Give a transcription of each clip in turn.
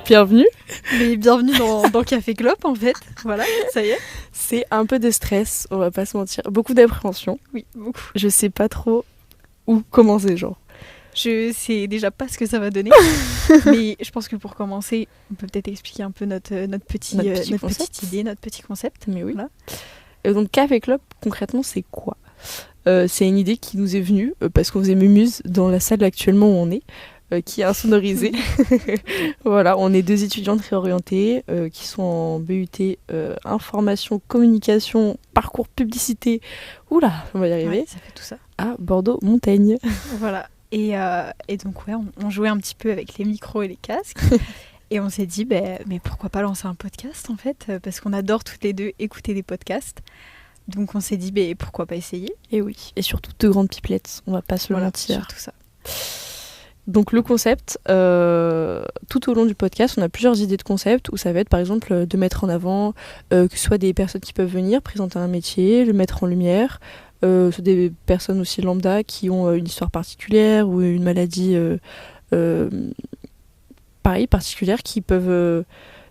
bienvenue. Mais bienvenue dans Café Clope en fait. Voilà, ça y est. C'est un peu de stress, on va pas se mentir. Beaucoup d'appréhension. Oui, beaucoup. Je sais pas trop où commencer, genre. Je sais déjà pas ce que ça va donner. Mais je pense que pour commencer, on peut peut-être expliquer un peu notre petite idée, notre petit concept. Mais oui. Voilà. Et donc Café Clope, concrètement, c'est quoi ? C'est une idée qui nous est venue parce qu'on faisait Mumuse dans la salle actuellement où on est, qui est insonorisée. Voilà, on est 2 étudiantes réorientées qui sont en BUT information, communication, parcours publicité. Oula, on va y arriver. Ouais, ça fait tout ça. À Bordeaux-Montaigne. Voilà. Et donc ouais, on jouait un petit peu avec les micros et les casques. Et on s'est dit, mais pourquoi pas lancer un podcast en fait, parce qu'on adore toutes les deux écouter des podcasts. Donc on s'est dit, pourquoi pas essayer. Et oui, et surtout 2 grandes pipelettes, on va pas se le mentir. Surtout ça. Donc le concept, tout au long du podcast, on a plusieurs idées de concept où ça va être par exemple de mettre en avant que ce soit des personnes qui peuvent venir présenter un métier, le mettre en lumière, soit des personnes aussi lambda qui ont une histoire particulière ou une maladie pareil, particulière qui peuvent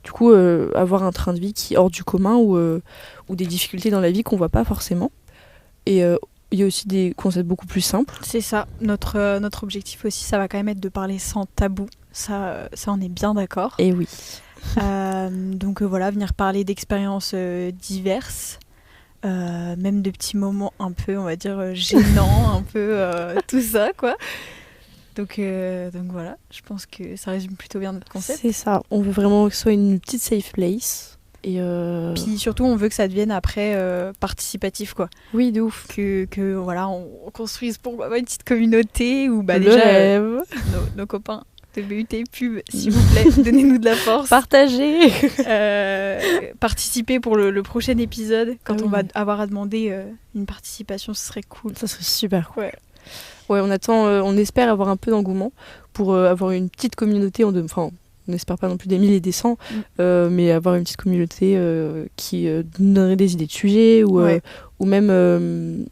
du coup avoir un train de vie qui est hors du commun ou des difficultés dans la vie qu'on voit pas forcément. Et il y a aussi des concepts beaucoup plus simples. C'est ça, notre objectif aussi, ça va quand même être de parler sans tabou. Ça on est bien d'accord. Et oui. Donc voilà, venir parler d'expériences diverses, même de petits moments un peu, on va dire, gênants, un peu tout ça, quoi. Donc voilà, je pense que ça résume plutôt bien notre concept. C'est ça, on veut vraiment que ce soit une petite safe place. Et Puis surtout, on veut que ça devienne après participatif, quoi. Oui, de ouf. Que voilà, on construise pour une petite communauté où Le déjà rêve. Nos copains de BUT pub, s'il vous plaît, donnez-nous de la force. Partagez. Participer pour le prochain épisode, quand on oui. va avoir à demander une participation, ce serait cool. Ça serait super cool. Ouais, on espère avoir un peu d'engouement pour avoir une petite communauté. On n'espère pas non plus des 1000 et des 100, mais avoir une petite communauté qui donnerait des idées de sujets ou même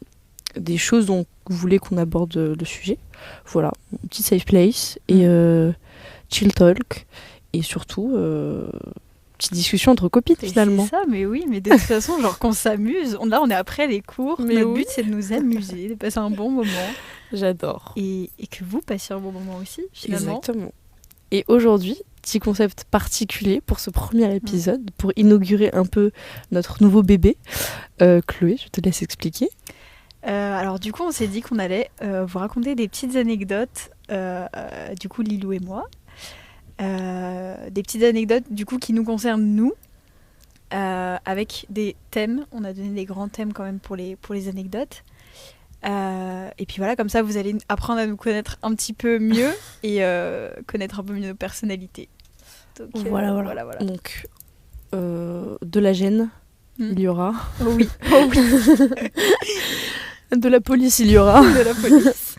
des choses dont vous voulez qu'on aborde le sujet. Voilà, une petite safe place et chill talk et surtout petite discussion entre copines finalement. C'est ça, mais oui, mais de toute façon, genre qu'on s'amuse. Là, on est après les cours. Mais notre oui. but, c'est de nous amuser, de passer un bon moment. J'adore. Et que vous passiez un bon moment aussi, finalement. Exactement. Et aujourd'hui, petit concept particulier pour ce premier épisode, pour inaugurer un peu notre nouveau bébé. Chloé, je te laisse expliquer. Alors du coup, on s'est dit qu'on allait vous raconter des petites anecdotes, du coup Lilou et moi. Des petites anecdotes du coup qui nous concernent nous, avec des thèmes. On a donné des grands thèmes quand même pour les anecdotes. Et puis voilà, comme ça vous allez apprendre à nous connaître un petit peu mieux et connaître un peu mieux nos personnalités. Donc, voilà. Donc de la gêne, il y aura. Oh oui. De la police, il y aura. De la police.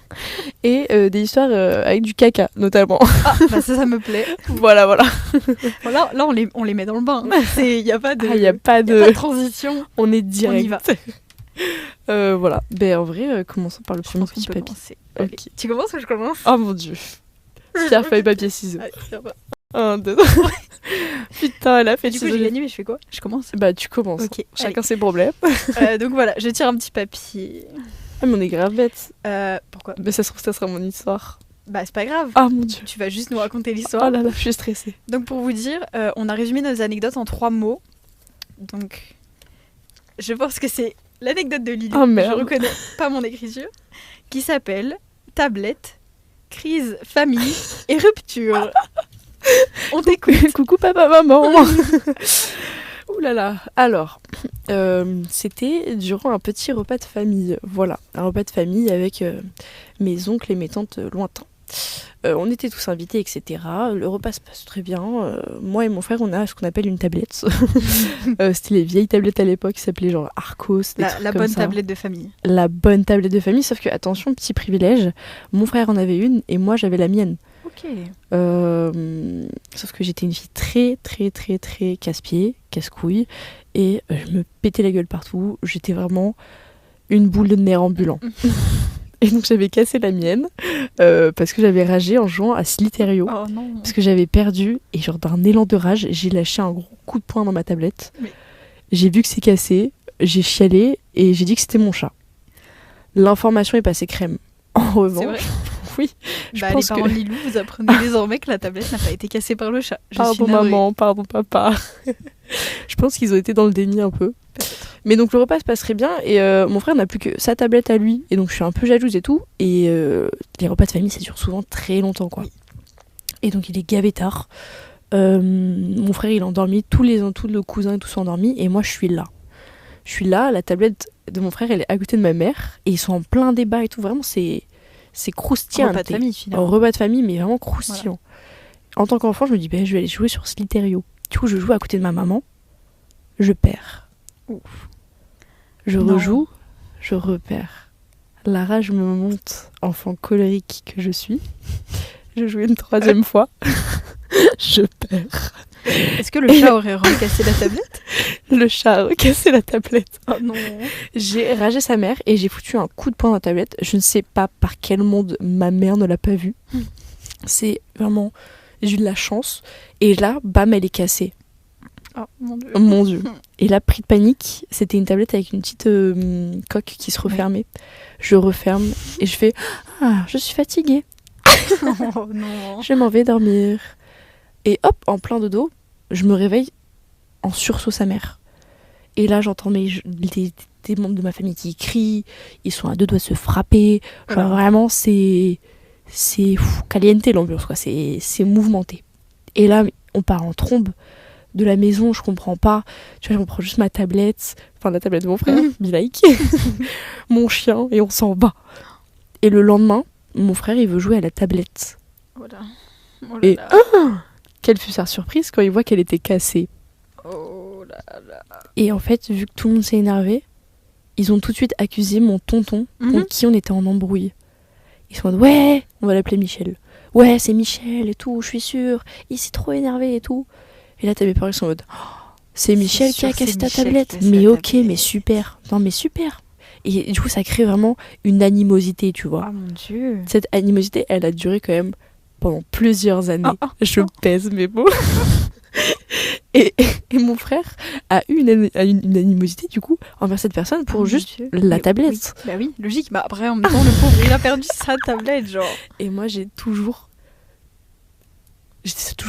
Et des histoires avec du caca, notamment. Ah, ça me plaît. Voilà. Bon, là on les met dans le bain. Il n'y a pas de, y a pas de transition. On est direct. On y va. Voilà. En vrai, commençons par le premier petit papier. Okay. Tu commences ou je commence ? Oh mon dieu. Pierre, feuille, papier, ciseaux. 1, 2, 3. Putain, elle a fait du coup, j'ai gagné, mais je fais quoi ? Je commence ? Tu commences. Ok. Chacun ses problèmes. Donc voilà, je tire un petit papier. Ah, mais on est grave bête. Pourquoi ? Ça se trouve, ça sera mon histoire. C'est pas grave. Ah mon dieu. Tu vas juste nous raconter l'histoire. Oh là là, je suis stressée. Donc pour vous dire, on a résumé nos anecdotes en 3 mots. Donc, je pense que c'est l'anecdote de Lily. Oh merde. Je reconnais pas mon écriture. Qui s'appelle tablette, crise, famille et rupture. On t'écoute. Coucou papa, maman. Ouh là là. Alors, c'était durant un petit repas de famille. Voilà, un repas de famille avec mes oncles et mes tantes lointains. On était tous invités, etc. Le repas se passe très bien. Moi et mon frère, on a ce qu'on appelle une tablette. C'était les vieilles tablettes à l'époque qui s'appelaient genre Arcos. La bonne tablette de famille. La bonne tablette de famille, sauf que, attention, petit privilège, mon frère en avait une et moi j'avais la mienne. Ok. Sauf que j'étais une fille très très très très casse-pied, casse-couille, et je me pétais la gueule partout. J'étais vraiment une boule de nerfs ambulant. Et donc j'avais cassé la mienne parce que j'avais ragé en jouant à Slither.io. Oh non. Parce que j'avais perdu et genre d'un élan de rage, j'ai lâché un gros coup de poing dans ma tablette. Mais- J'ai vu que c'est cassé, j'ai chialé et j'ai dit que c'était mon chat. L'information est passée crème. En C'est vrai. revanche, oui, je Bah, les pense parents que... de Lilou, vous apprenez désormais que la tablette n'a pas été cassée par le chat. Je Pardon suis navrée. maman, pardon papa. Je pense qu'ils ont été dans le déni un peu. Mais donc le repas se passerait bien et mon frère n'a plus que sa tablette à lui et donc je suis un peu jalouse et tout. Et les repas de famille ça dure souvent très longtemps quoi. Et donc il est gavé tard. Mon frère il est endormi, tous le cousin et tout sont endormis et moi je suis là. Je suis là, la tablette de mon frère elle est à côté de ma mère et ils sont en plein débat et tout. Vraiment c'est croustillant. Repas de famille, finalement. Un repas de famille mais vraiment croustillant. En tant qu'enfant je me dis je vais aller jouer sur Slither.io. Du coup je joue à côté de ma maman, je perds. Ouf. Je Non. rejoue, je repère. La rage me monte, enfant colérique que je suis. Je joue une troisième fois. Je perds. Est-ce que le chat aurait recassé la tablette? Le chat a recassé la tablette. Oh non. J'ai ragé sa mère et j'ai foutu un coup de poing dans la tablette. Je ne sais pas par quel monde ma mère ne l'a pas vue. C'est vraiment... J'ai eu de la chance. Et là, bam, elle est cassée. Oh mon dieu. Mon Dieu. Et là, pris de panique, c'était une tablette avec une petite coque qui se refermait. Je referme et je fais « Ah, je suis fatiguée. Oh non. Je m'en vais dormir. » Et hop, en plein dodo, je me réveille en sursaut sa mère. Et là, j'entends des membres de ma famille qui crient. Ils sont à deux doigts de se frapper. Genre vraiment, c'est caliente l'ambiance, quoi. C'est mouvementé. Et là, on part en trombe de la maison, je comprends pas. Tu vois, on prend juste ma tablette, enfin la tablette de mon frère, be like, mon chien, et on s'en va. Et le lendemain, mon frère, il veut jouer à la tablette. Voilà. Oh là Et là. quelle fut sa surprise quand il voit qu'elle était cassée. Oh là là. Et en fait, vu que tout le monde s'est énervé, ils ont tout de suite accusé mon tonton, contre qui on était en embrouille. Ils sont en mode, ouais, on va l'appeler Michel. Ouais, c'est Michel et tout, je suis sûre. Il s'est trop énervé et tout. Et là, t'as mes parents qui sont en mode, oh, c'est Michel qui a sûr, cassé c'est ta Michel tablette. qui a cassé Mais la ok, tablette. mais super. Non, mais super. Et du coup, ça crée vraiment une animosité, tu vois. Oh mon dieu. Cette animosité, elle a duré quand même pendant plusieurs années. Je pèse mes mots. et mon frère a eu une animosité, du coup, envers cette personne pour Oh mon juste Dieu. la Mais tablette. oui. Bah oui, logique. Bah après, en même temps, le pauvre, il a perdu sa tablette, genre. Et moi, j'ai toujours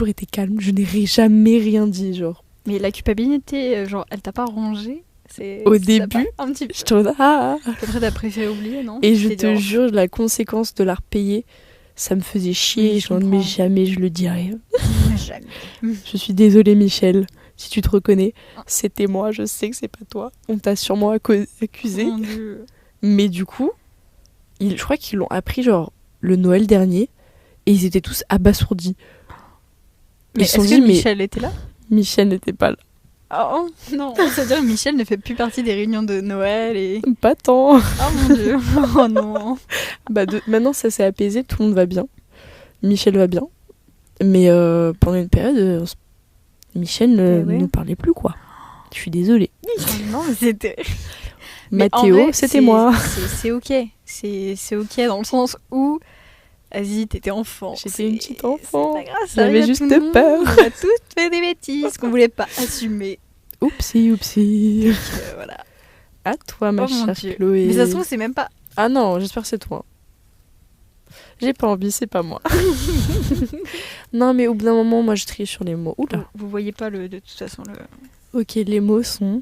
été calme. Je n'ai jamais rien dit, genre. Mais la culpabilité, genre, elle t'a pas rongé? Au ça début, t'a pas un petit peu. Je te dis, ah. Après, t'as préféré oublier, non? Et je T'es te genre, jure, la conséquence de la repayer, ça me faisait chier. Oui, Je me dis, mais comprends. jamais je le dirai. Jamais. Je suis désolée, Michel. Si tu te reconnais, c'était moi. Je sais que c'est pas toi. On t'a sûrement accusé. Mon Dieu. Mais du coup, je crois qu'ils l'ont appris genre le Noël dernier. Et ils étaient tous abasourdis. Mais Ils se sont est-ce dit, que mais Michel était là? Michel n'était pas là. Oh non, c'est-à-dire que Michel ne fait plus partie des réunions de Noël et... Pas tant. Oh mon dieu, oh non. Maintenant, ça s'est apaisé. Tout le monde va bien. Michel va bien. Mais pendant une période, Michel ne nous parlait plus, quoi. Je suis désolée. Oh non, c'était... Mathéo, c'était moi. C'est ok. C'est ok dans le sens où... Vas-y, t'étais enfant. J'étais une petite enfant. C'est pas grave, ça J'avais arrive à juste tout le monde. peur. On a tous fait des bêtises qu'on voulait pas assumer. Oupsie. Voilà. À toi, ma Oh mon chère Dieu. Chloé. Mais ça se trouve, c'est même pas... Ah non, j'espère que c'est toi. J'ai pas envie, c'est pas moi. Non, mais au bout d'un moment, moi, je trie sur les mots. Oula. Vous voyez pas de toute façon le... Ok, les mots sont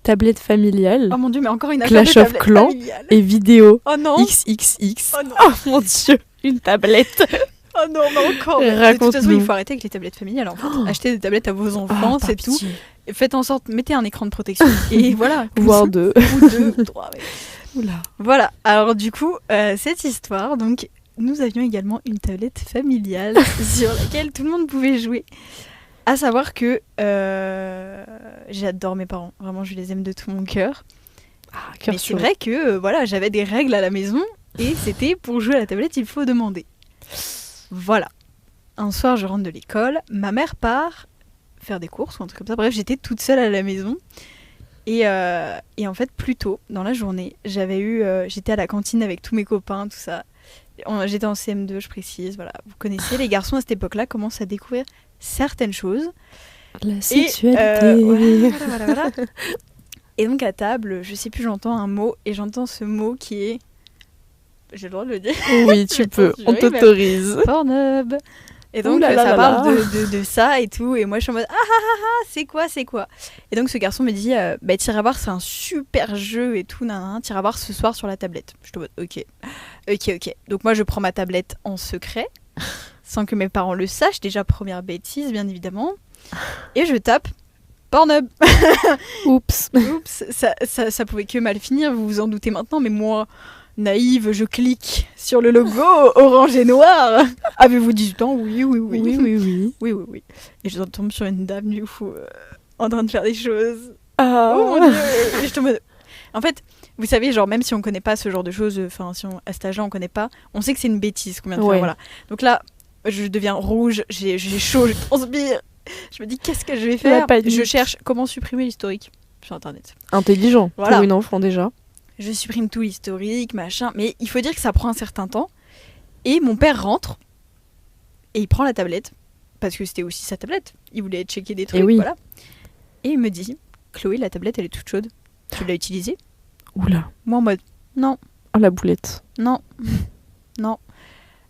tablette familiale Oh mon dieu, mais encore une affaire Clash de of tablette Clans familiale. et vidéo Oh non. XXX. Oh non. Oh mon dieu, une tablette. Oh non, mais encore. De toute Raconte-nous. façon, il faut arrêter avec les tablettes familiales. En fait. Achetez des tablettes à vos enfants, Ah, c'est par tout. pitié. Et faites en sorte, mettez un écran de protection. Et voilà. Voire deux. Ou deux, ou trois. Ouais. Oula. Voilà. Alors du coup, cette histoire, donc, nous avions également une tablette familiale sur laquelle tout le monde pouvait jouer. À savoir que j'adore mes parents. Vraiment, je les aime de tout mon cœur. Ah, cœur Mais c'est chaud. vrai que voilà, j'avais des règles à la maison et c'était pour jouer à la tablette, il faut demander. Voilà. Un soir, je rentre de l'école, ma mère part faire des courses ou un truc comme ça. Bref, j'étais toute seule à la maison Et en fait, plus tôt dans la journée, j'étais à la cantine avec tous mes copains, tout ça. J'étais en CM2, je précise. Voilà. Vous connaissez, les garçons à cette époque-là commencent à découvrir certaines choses. La sexualité. Voilà. Et donc à table, je sais plus, j'entends un mot et j'entends ce mot qui est... J'ai le droit de le dire. Oui, tu peux, on t'autorise. Pornhub. Et donc ça parle de ça et tout. Et moi je suis en mode c'est quoi. Et donc ce garçon me dit t'iras voir, c'est un super jeu et tout, t'iras voir ce soir sur la tablette. Je te mode ok. Donc moi je prends ma tablette en secret, sans que mes parents le sachent. Déjà première bêtise bien évidemment. Et je tape Pornhub. Oups, ça pouvait que mal finir, vous vous en doutez maintenant, mais moi... naïve, je clique sur le logo orange et noir. Avez-vous 18 ans ? Oui. Oui. Et je tombe sur une dame du coup en train de faire des choses. Ah. Oh mon dieu. Et je tombe... En fait, vous savez, genre même si on connaît pas ce genre de choses, enfin si à cet âge-là on connaît pas, on sait que c'est une bêtise qu'on vient de faire. Voilà. Donc là, je deviens rouge, j'ai chaud, je transpire. Je me dis qu'est-ce que je vais faire ? Je cherche comment supprimer l'historique sur internet. Intelligent pour une enfant déjà. Je supprime tout l'historique, machin. Mais il faut dire que ça prend un certain temps. Et mon père rentre. Et il prend la tablette. Parce que c'était aussi sa tablette. Il voulait checker des trucs, voilà. Et il me dit, Chloé, la tablette, elle est toute chaude. Tu l'as utilisée ? Oula. Moi en mode, non. Oh la boulette. Non.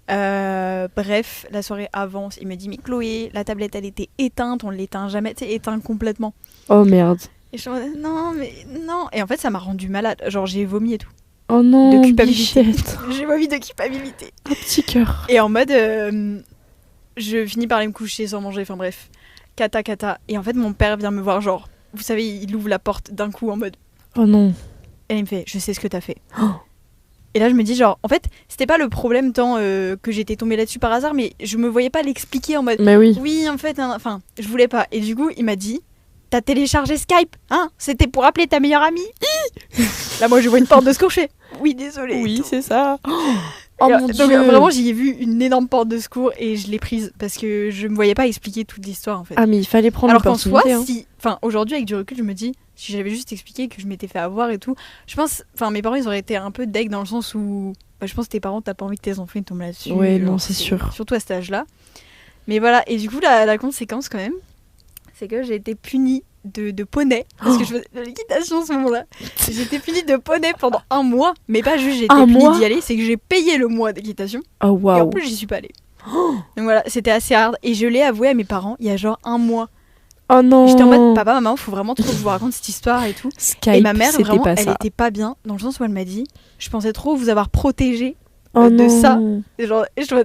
Bref, la soirée avance. Il me dit, mais Chloé, la tablette, elle était éteinte. On ne l'éteint jamais. Tu sais, éteinte complètement. Oh merde. Et je me dis, non. Et en fait, ça m'a rendu malade. Genre, j'ai vomi et tout. Oh non, de culpabilité. Bichette. J'ai vomi de culpabilité. Un petit cœur. Et en mode, je finis par aller me coucher sans manger. Enfin bref, cata. Et en fait, mon père vient me voir, genre, vous savez, il ouvre la porte d'un coup en mode... Oh non. Et il me fait, je sais ce que t'as fait. Oh. Et là, je me dis, genre, en fait, c'était pas le problème tant que j'étais tombée là-dessus par hasard, mais je me voyais pas l'expliquer en mode... Mais oui. Oui, en fait, enfin, je voulais pas. Et du coup, il m'a dit... T'as téléchargé Skype, hein ? C'était pour appeler ta meilleure amie. Là, moi, je vois une porte de secours, je fais, oui, désolé. Oui, c'est ça. Oh mon donc, Dieu. vraiment, j'y ai vu une énorme porte de secours et je l'ai prise parce que je me voyais pas expliquer toute l'histoire, en fait. Ah, mais il fallait prendre l'opportunité. Alors qu'en soi, enfin, aujourd'hui, avec du recul, je me dis, si j'avais juste expliqué que je m'étais fait avoir et tout, je pense, enfin, mes parents, ils auraient été un peu deg dans le sens où, je pense que tes parents, t'as pas envie que tes enfants ils tombent là-dessus. Ouais, non, c'est sûr. Surtout à cet âge-là. Mais voilà, et du coup, la conséquence, quand même, c'est que j'ai été punie de poney, parce que je faisais de l'équitation à ce moment-là. J'ai été punie de poney pendant 1 mois, mais pas juste j'ai été punie d'y aller, c'est que j'ai payé le mois d'équitation. Oh waouh. Et en plus, j'y suis pas allée. Donc voilà, c'était assez hard. Et je l'ai avoué à mes parents il y a genre 1 mois. Oh non. J'étais en mode, papa, maman, faut vraiment trop que je vous raconte cette histoire et tout. Skype, et ma mère, vraiment, pas elle était pas bien, dans le sens où elle m'a dit, je pensais trop vous avoir protégé de non. Ça. Et genre, et je me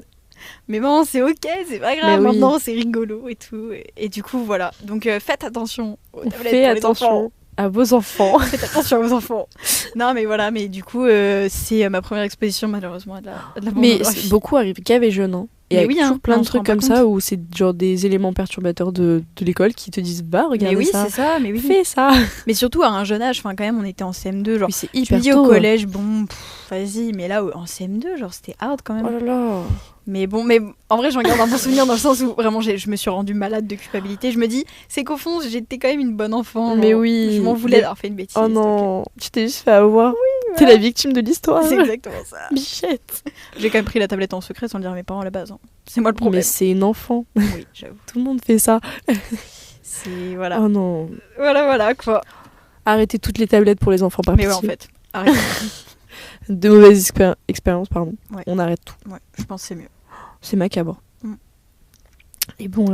mais maman, c'est ok, c'est pas grave, maintenant c'est rigolo et tout. Et du coup, voilà. Donc faites attention aux tablettes. Faites attention à vos enfants. Faites attention à vos enfants. Non, mais voilà, mais du coup, c'est ma première exposition, malheureusement, de la mais beaucoup arrivent qu'avec jeunes, hein. Et il y a toujours plein de trucs comme ça où c'est genre des éléments perturbateurs de l'école qui te disent bah regarde mais ça. C'est ça, mais oui, fais ça. Mais surtout à un jeune âge, enfin quand même on était en CM2, genre. Oui, c'est hyper je me dis au collège, bon, vas-y, mais là en CM2, genre c'était hard quand même. Oh là là. Mais bon, mais en vrai j'en garde un bon souvenir dans le sens où vraiment je me suis rendue malade de culpabilité. Je me dis, c'est qu'au fond j'étais quand même une bonne enfant. Mais oui. Je m'en voulais d'avoir fait une bêtise. Oh non, okay. Tu t'es juste fait avoir. Oui, voilà. T'es la victime de l'histoire. C'est exactement ça. Bichette. J'ai quand même pris la tablette en secret sans le dire à mes parents à la base. Hein. C'est moi le problème. Mais c'est une enfant. Oui, j'avoue. Tout le monde fait ça. C'est voilà. Oh non. Voilà quoi. Arrêtez toutes les tablettes pour les enfants par pitié. Mais ouais, en fait, arrêtez. De mauvaises expériences, pardon. Ouais. On arrête tout. Ouais, je pense que c'est mieux. C'est macabre. Et bon,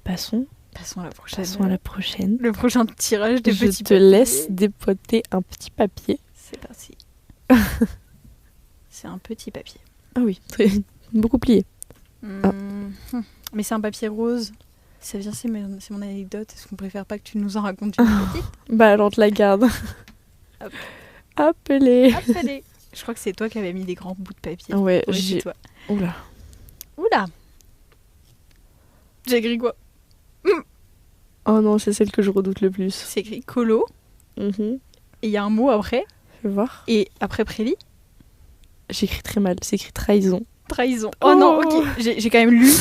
passons. Passons à la prochaine. Le prochain tirage des petits papiers. Je te laisse dépoter un petit papier. C'est parti. C'est un petit papier. Ah oui, beaucoup plié. Mais c'est un papier rose. Ça vient, c'est mon anecdote. Est-ce qu'on préfère pas que tu nous en racontes une petite ? Bah alors, te la garde. Hop. Appelez. Je crois que c'est toi qui avais mis des grands bouts de papier. Ouais, j'ai... Toi. Oula. J'ai écrit quoi ? Oh non, c'est celle que je redoute le plus. C'est écrit colo. Et il y a un mot après. Je vais voir. Et après prélit. J'écris très mal. C'est écrit trahison. Trahison. Oh non, ok. J'ai quand même lu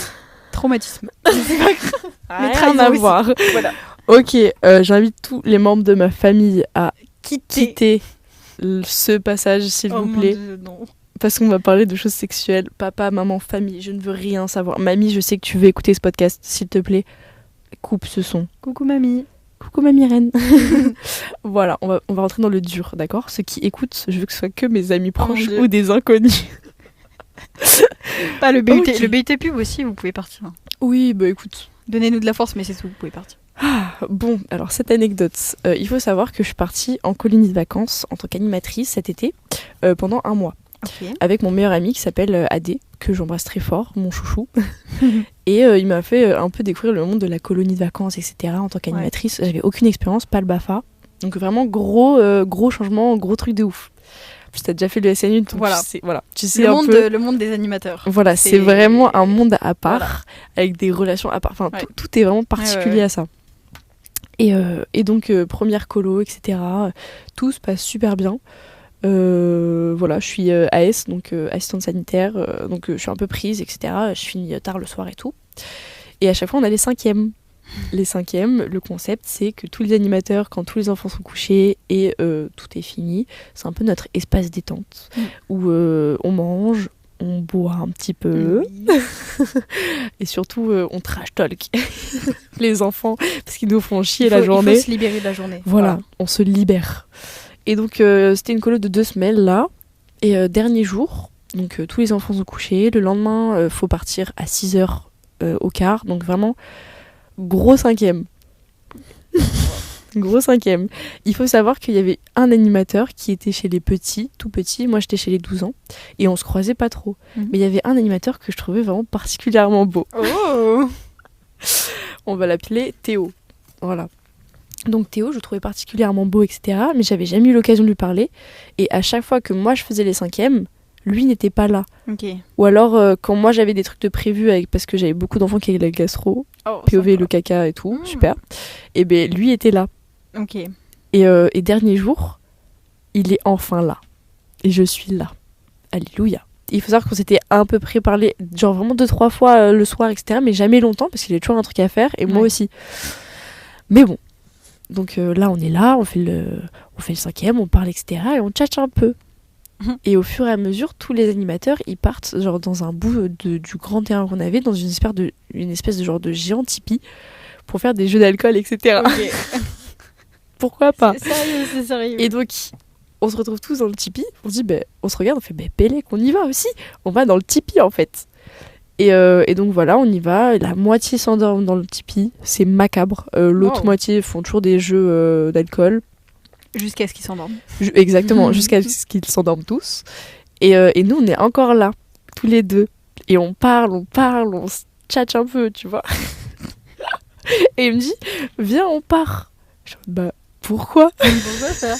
traumatisme. C'est pas grave. Mais trahison à voir. Voilà. Ok, j'invite tous les membres de ma famille à quitter ce passage, s'il vous plaît. Mon Dieu, non. Parce qu'on va parler de choses sexuelles. Papa, maman, famille, je ne veux rien savoir. Mamie, je sais que tu veux écouter ce podcast, s'il te plaît. Coupe ce son. Coucou mamie. Coucou mamie reine. Voilà, on va rentrer dans le dur, d'accord? Ceux qui écoutent, je veux que ce soit que mes amis proches ou des inconnus. Pas le BUT. Okay. Le BUT pub aussi, vous pouvez partir. Oui, bah écoute. Donnez-nous de la force, mais c'est tout, vous pouvez partir. Bon, alors cette anecdote, il faut savoir que je suis partie en colonie de vacances en tant qu'animatrice cet été pendant 1 mois. Okay. Avec mon meilleur ami qui s'appelle Adé, que j'embrasse très fort, mon chouchou. Et il m'a fait un peu découvrir le monde de la colonie de vacances, etc. En tant qu'animatrice. J'avais aucune expérience, pas le BAFA. Donc vraiment gros changement, gros truc de ouf. Puis t'as déjà fait le SNU, donc tu sais le monde des animateurs. Voilà, c'est vraiment un monde à part, avec des relations à part. Enfin, tout est vraiment particulier à ça. Et donc, première colo, etc. Tout se passe super bien. Voilà, je suis AS, donc assistante sanitaire, donc je suis un peu prise, etc. Je finis tard le soir et tout. Et à chaque fois, on a les 5e. Les 5e, le concept, c'est que tous les animateurs, quand tous les enfants sont couchés et tout est fini, c'est un peu notre espace détente, où on mange, on boit un petit peu, et surtout, on trash talk les enfants, parce qu'ils nous font chier la journée. Il faut se libérer de la journée. Voilà, on se libère. Et donc, c'était une colo de 2 semaines, là. Et dernier jour, donc tous les enfants sont couchés. Le lendemain, faut partir à 6h au quart. Donc vraiment, gros 5e. Gros 5e. Il faut savoir qu'il y avait un animateur qui était chez les petits, tout petits. Moi, j'étais chez les 12 ans. Et on se croisait pas trop. Mais il y avait un animateur que je trouvais vraiment particulièrement beau. Oh. On va l'appeler Théo. Voilà. Donc Théo, je le trouvais particulièrement beau, etc. Mais j'avais jamais eu l'occasion de lui parler. Et à chaque fois que moi je faisais les 5e, lui n'était pas là. Okay. Ou alors quand moi j'avais des trucs de prévu, parce que j'avais beaucoup d'enfants qui avaient la gastro, POV, le caca et tout, super. Et ben lui était là. Okay. Et dernier jour, il est enfin là. Et je suis là. Alléluia. Il faut savoir qu'on s'était à peu près parlé, genre vraiment 2-3 fois le soir, etc. Mais jamais longtemps, parce qu'il y avait toujours un truc à faire, et moi aussi. Mais bon. Donc là, on est là, on fait le 5e, on parle, etc. Et on tchatche un peu. Et au fur et à mesure, tous les animateurs, ils partent genre dans un bout du grand terrain qu'on avait, dans une espèce de genre de géant tipi, pour faire des jeux d'alcool, etc. Okay. Pourquoi pas? C'est sérieux. Et donc, on se retrouve tous dans le tipi, on se dit, on se regarde, on fait, Pélec, on y va aussi. On va dans le tipi, en fait. Et donc voilà, on y va. La moitié s'endorme dans le tipi, c'est macabre. L'autre moitié font toujours des jeux d'alcool. Jusqu'à ce qu'ils s'endorment. Exactement, jusqu'à ce qu'ils s'endorment tous. Et nous, on est encore là, tous les deux. Et on parle, on se tchatche un peu, tu vois. Et il me dit, viens, on part. Je dis, pourquoi? Pourquoi ça?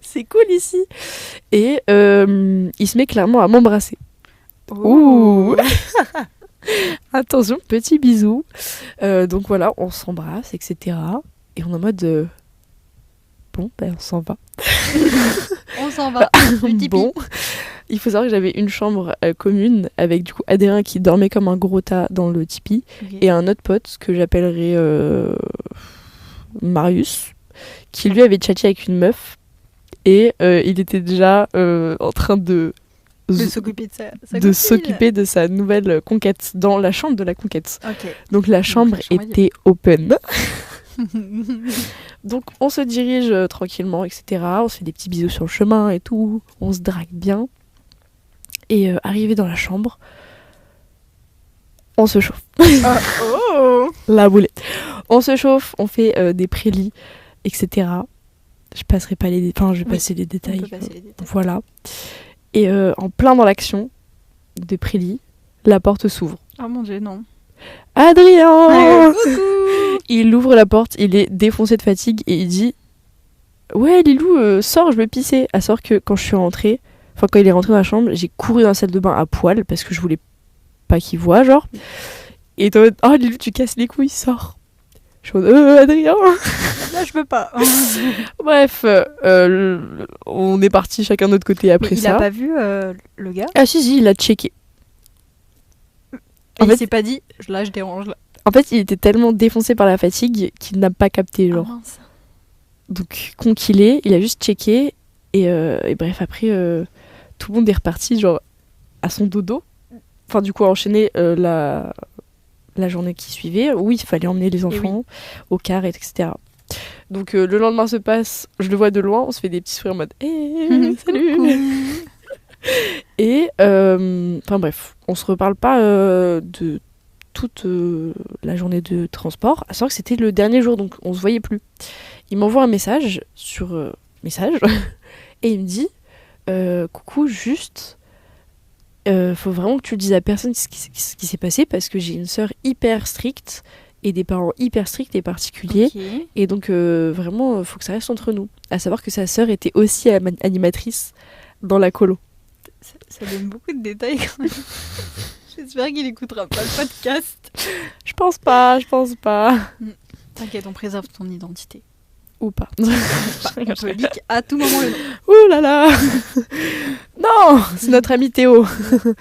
C'est cool ici. Et il se met clairement à m'embrasser. Ouh. Attention, petit bisou. Donc voilà, on s'embrasse, etc. Et on est en mode bon, on s'en va. On s'en va. Bon, il faut savoir que j'avais une chambre commune avec du coup Adrien qui dormait comme un gros tas dans le tipi, et un autre pote que j'appellerais Marius, qui lui avait tchatché avec une meuf, et il était déjà en train de s'occuper de sa nouvelle conquête dans la chambre de la conquête. Okay. Donc la chambre était open. Donc on se dirige tranquillement, etc. On se fait des petits bisous sur le chemin et tout. On se drague bien. Et arrivé dans la chambre, on se chauffe. La boulette. On se chauffe, on fait des prélits, etc. Je passerai pas je vais passer les détails. Voilà. Et en plein dans l'action des prélits, la porte s'ouvre. Oh mon Dieu, non. Adrien! Il ouvre la porte, il est défoncé de fatigue et il dit ouais Lilou, sors, je vais pisser. À savoir que quand il est rentré dans la chambre, j'ai couru dans la salle de bain à poil parce que je voulais pas qu'il voit, genre. Et toi, oh Lilou, tu casses les couilles, sors. Je suis en mode Adrien. Là je peux pas. Bref, on est partis chacun de notre côté après ça. Il a pas vu le gars? Ah si, il a checké. En fait, il s'est pas dit là je dérange là. En fait, il était tellement défoncé par la fatigue qu'il n'a pas capté, genre. mince. Donc, con qu'il est, il a juste checké. Et bref, après, tout le monde est reparti, genre, à son dodo. Enfin, du coup, a enchaîné la journée qui suivait, où il fallait emmener les enfants au car, etc. Donc, le lendemain se passe, je le vois de loin, on se fait des petits sourires en mode « Hey, salut !» Et, enfin bref, on se reparle pas de toute la journée de transport, à savoir que c'était le dernier jour, donc on se voyait plus. Il m'envoie un message sur message, et il me dit coucou, juste, faut vraiment que tu le dises à personne ce qui s'est passé, parce que j'ai une sœur hyper stricte, et des parents hyper stricts et particuliers, et donc vraiment, faut que ça reste entre nous. À savoir que sa sœur était aussi animatrice dans la colo. Ça donne beaucoup de détails quand même. J'espère qu'il écoutera pas le podcast. Je pense pas. T'inquiète, on préserve ton identité. Ou pas. On peut leak à tout moment le nom. Ouh là là. Non, c'est notre ami Théo. Ouais.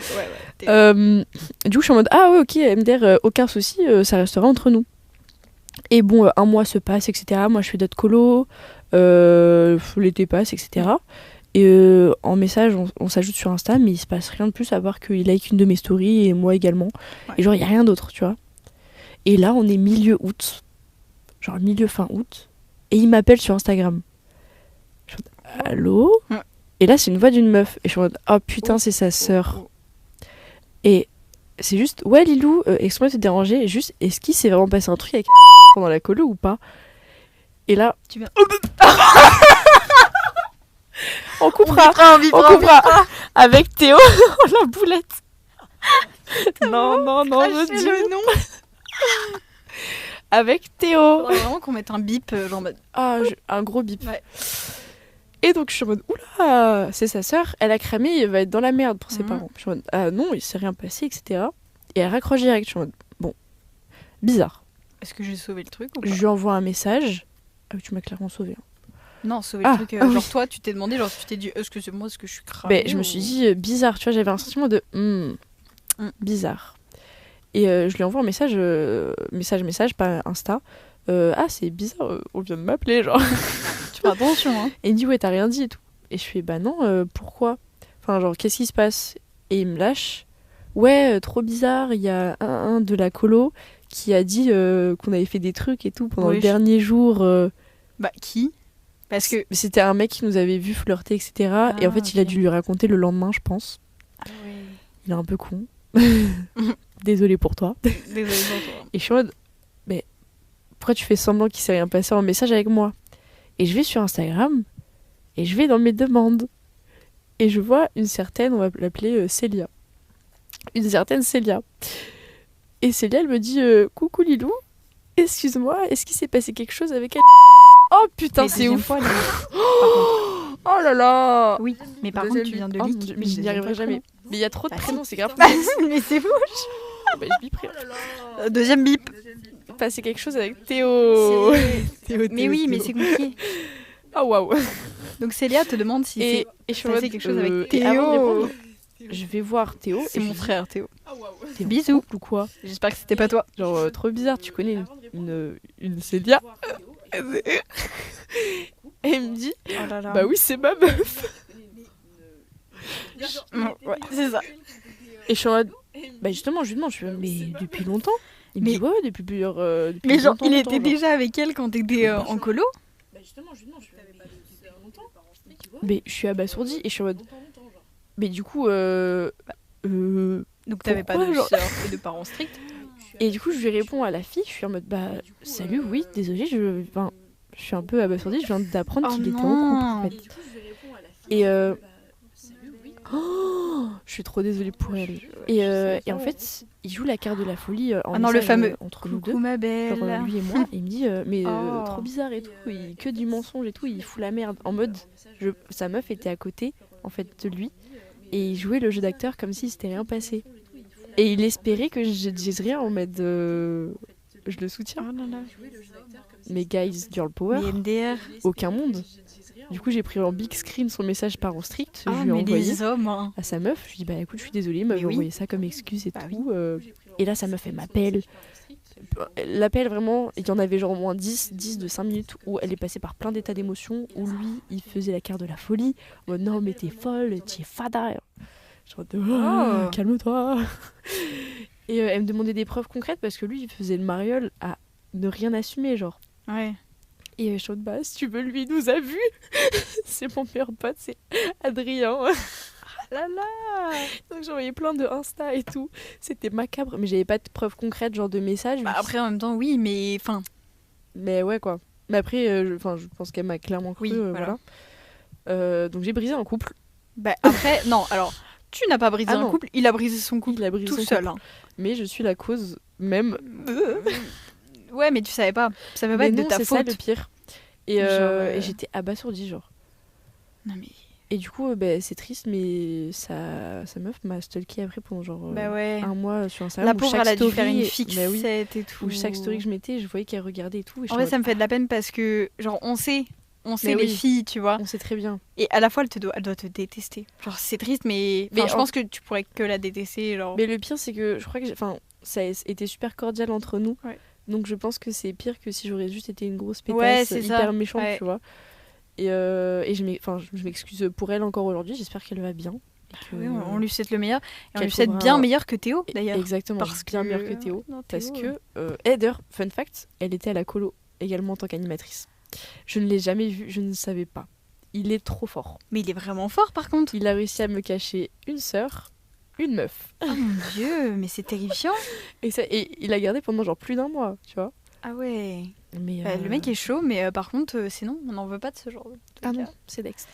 Du coup, je suis en mode ah ouais, ok, MDR, aucun souci, ça restera entre nous. Et bon, un mois se passe, etc. Moi, je fais d'autres colos, l'été passe, etc. Et en message, on s'ajoute sur Insta, mais il se passe rien de plus à part qu'il like une de mes stories et moi également. Ouais. Et genre, il n'y a rien d'autre, tu vois. Et là, on est milieu août, genre fin août, et il m'appelle sur Instagram. Je suis en mode, allô ? Ouais. Et là, c'est une voix d'une meuf. Et je suis en mode, oh putain, c'est sa sœur. Et c'est juste, ouais, Lilou, excuse-moi de te déranger, juste, est-ce qu'il s'est vraiment passé un truc avec pendant la colo ou pas ? Et là. Tu viens. On coupera. On coupera. Avec Théo, la boulette. Non, je dis le nom. Avec Théo. Faudrait vraiment qu'on mette un bip, genre en mode. Un gros bip. Ouais. Et donc je suis en mode, oula, c'est sa sœur, elle a cramé, il va être dans la merde pour ses parents. Je suis en mode, ah non, il s'est rien passé, etc. Et elle raccroche direct. Je suis en mode, bon, bizarre. Est-ce que j'ai sauvé le truc ou pas ? Je lui envoie un message. Ah oui, tu m'as clairement sauvé. Non, sauver le truc. Genre, toi, tu t'es demandé, genre, tu t'es dit, est-ce que c'est moi, est-ce que je suis cramée ? Je me suis dit, bizarre, tu vois, j'avais un sentiment de bizarre. Et je lui envoie un message, pas Insta. C'est bizarre, on vient de m'appeler, genre. Tu fais attention, hein. Et il me dit, ouais, t'as rien dit et tout. Et je fais, bah non, pourquoi ? Enfin, genre, qu'est-ce qui se passe ? Et il me lâche. Ouais, trop bizarre, il y a un de la colo qui a dit qu'on avait fait des trucs et tout pendant le dernier jour. Bah, qui ? Parce que c'était un mec qui nous avait vu flirter, etc. Et en fait, il a dû lui raconter le lendemain, je pense. Ah oui. Il est un peu con. Désolée pour toi. Désolée pour toi. Et je suis en mode, mais pourquoi tu fais semblant qu'il s'est rien passé en message avec moi ? Et je vais sur Instagram, et je vais dans mes demandes. Et je vois une certaine, on va l'appeler Célia. Une certaine Célia. Et Célia, elle me dit, coucou Lilou, excuse-moi, est-ce qu'il s'est passé quelque chose avec elle ? Oh putain, c'est ouf. Oh là là. Oui, mais par contre, tu viens de leak. Mais je n'y arriverai jamais. Mais il y a trop de prénoms, c'est grave. Mais c'est fou. Je biperai. Deuxième bip. Passer quelque chose avec Théo. Mais oui, mais c'est compliqué. Oh waouh. Donc Célia te demande si c'est passé quelque chose avec Théo. Avant de répondre, je vais voir Théo. C'est mon frère Théo. Bisous. Ou quoi ? J'espère que c'était pas toi. Genre trop bizarre, tu connais une Célia. Et il me dit, bah oui, c'est ma meuf. Ouais, c'est ça. Et je suis en mode, bah justement, je lui demande, mais depuis longtemps ? Il me dit, ouais, depuis plusieurs. Mais genre, il était déjà avec elle quand t'étais en colo ? Bah justement, je lui demande, longtemps ? Mais je suis abasourdie et je suis en mode, mais du coup, donc t'avais pas de sœur et de parents stricts ? Et du coup, je lui réponds à la fille, je suis en mode, bah salut, oui, désolée, je suis un peu abasourdie, je viens d'apprendre qu'il était en couple, en fait. Et je suis trop désolée pour elle. Et en fait, il joue la carte de la folie en le fameux entre nous deux. Ma belle. Genre, lui et moi. Et il me dit, mais trop bizarre et tout, que du mensonge et tout, il fout la merde. En mode, sa meuf était à côté, en fait, de lui, et il jouait le jeu d'acteur comme si s'était rien passé. Et il espérait que je dise rien en mode, je le soutiens. Mais guys, girl power, aucun monde. Du coup, j'ai pris en big screen son message par en strict. Je lui ai envoyé à sa meuf. Je lui ai dit, bah écoute, je suis désolée, il m'avait envoyé ça comme excuse et tout. Et là, sa meuf, elle m'appelle. L'appel, vraiment, il y en avait genre au moins 10 de 5 minutes où elle est passée par plein d'états d'émotion, où lui, il faisait la carte de la folie. En mode, non, mais t'es folle, t'es fada. Genre, calme-toi. Et elle me demandait des preuves concrètes parce que lui, il faisait le mariole à ne rien assumer, genre. Ouais. Et je suis en mode, bah, si tu veux, lui, il nous a vus. C'est mon meilleur pote, c'est Adrien. Là là. Donc j'envoyais plein de Insta et tout. C'était macabre, mais j'avais pas de preuves concrètes, genre de messages. Bah, après, en même temps, oui, mais enfin. Mais ouais, quoi. Mais après, je pense qu'elle m'a clairement cru. Oui, voilà. Donc j'ai brisé un couple. Bah, après, non, alors, tu n'as pas brisé un couple, il a brisé son couple Il a brisé tout son seul. couple. Mais je suis la cause même. Ouais, mais tu savais pas. Ça peut pas Mais être non, de ta c'est faute. ça le pire. Et, et j'étais abasourdie, genre. Non, mais. Et du coup, c'est triste, mais sa meuf m'a stalké après pendant genre Bah ouais. un mois sur Instagram. La pauvre, elle a dû faire une Bah oui, fixette et tout. où chaque story que je mettais, je voyais qu'elle regardait et tout. Et En vrai, ça me fait de la peine parce que, genre, on sait Mais les oui. filles, tu vois. On sait très bien. Et à la fois, elle doit te détester. Genre, c'est triste, mais je pense que tu pourrais que la détester. Genre. Mais le pire, c'est que je crois que ça a été super cordial entre nous. Ouais. Donc je pense que c'est pire que si j'aurais juste été une grosse pétasse Ouais, c'est hyper ça. méchante, Ouais. tu vois. Et je m'excuse pour elle encore aujourd'hui. J'espère qu'elle va bien. Que... Oui, on lui souhaite le meilleur. Et on qu'elle lui souhaite trouvera bien meilleur que Théo, d'ailleurs. Exactement, Parce bien que... meilleur que Théo. Non, Parce Théo, que, d'ailleurs, fun fact, elle était à la colo également en tant qu'animatrice. Je ne l'ai jamais vu, je ne savais pas. Il est trop fort. Mais il est vraiment fort, par contre. Il a réussi à me cacher une sœur, une meuf. Oh mon Dieu, mais c'est terrifiant. Et il a gardé pendant genre plus d'un mois, tu vois. Ah ouais. Mais, Le mec est chaud, mais par contre, c'est non, on n'en veut pas de ce genre de Ah cas. non, c'est Dext.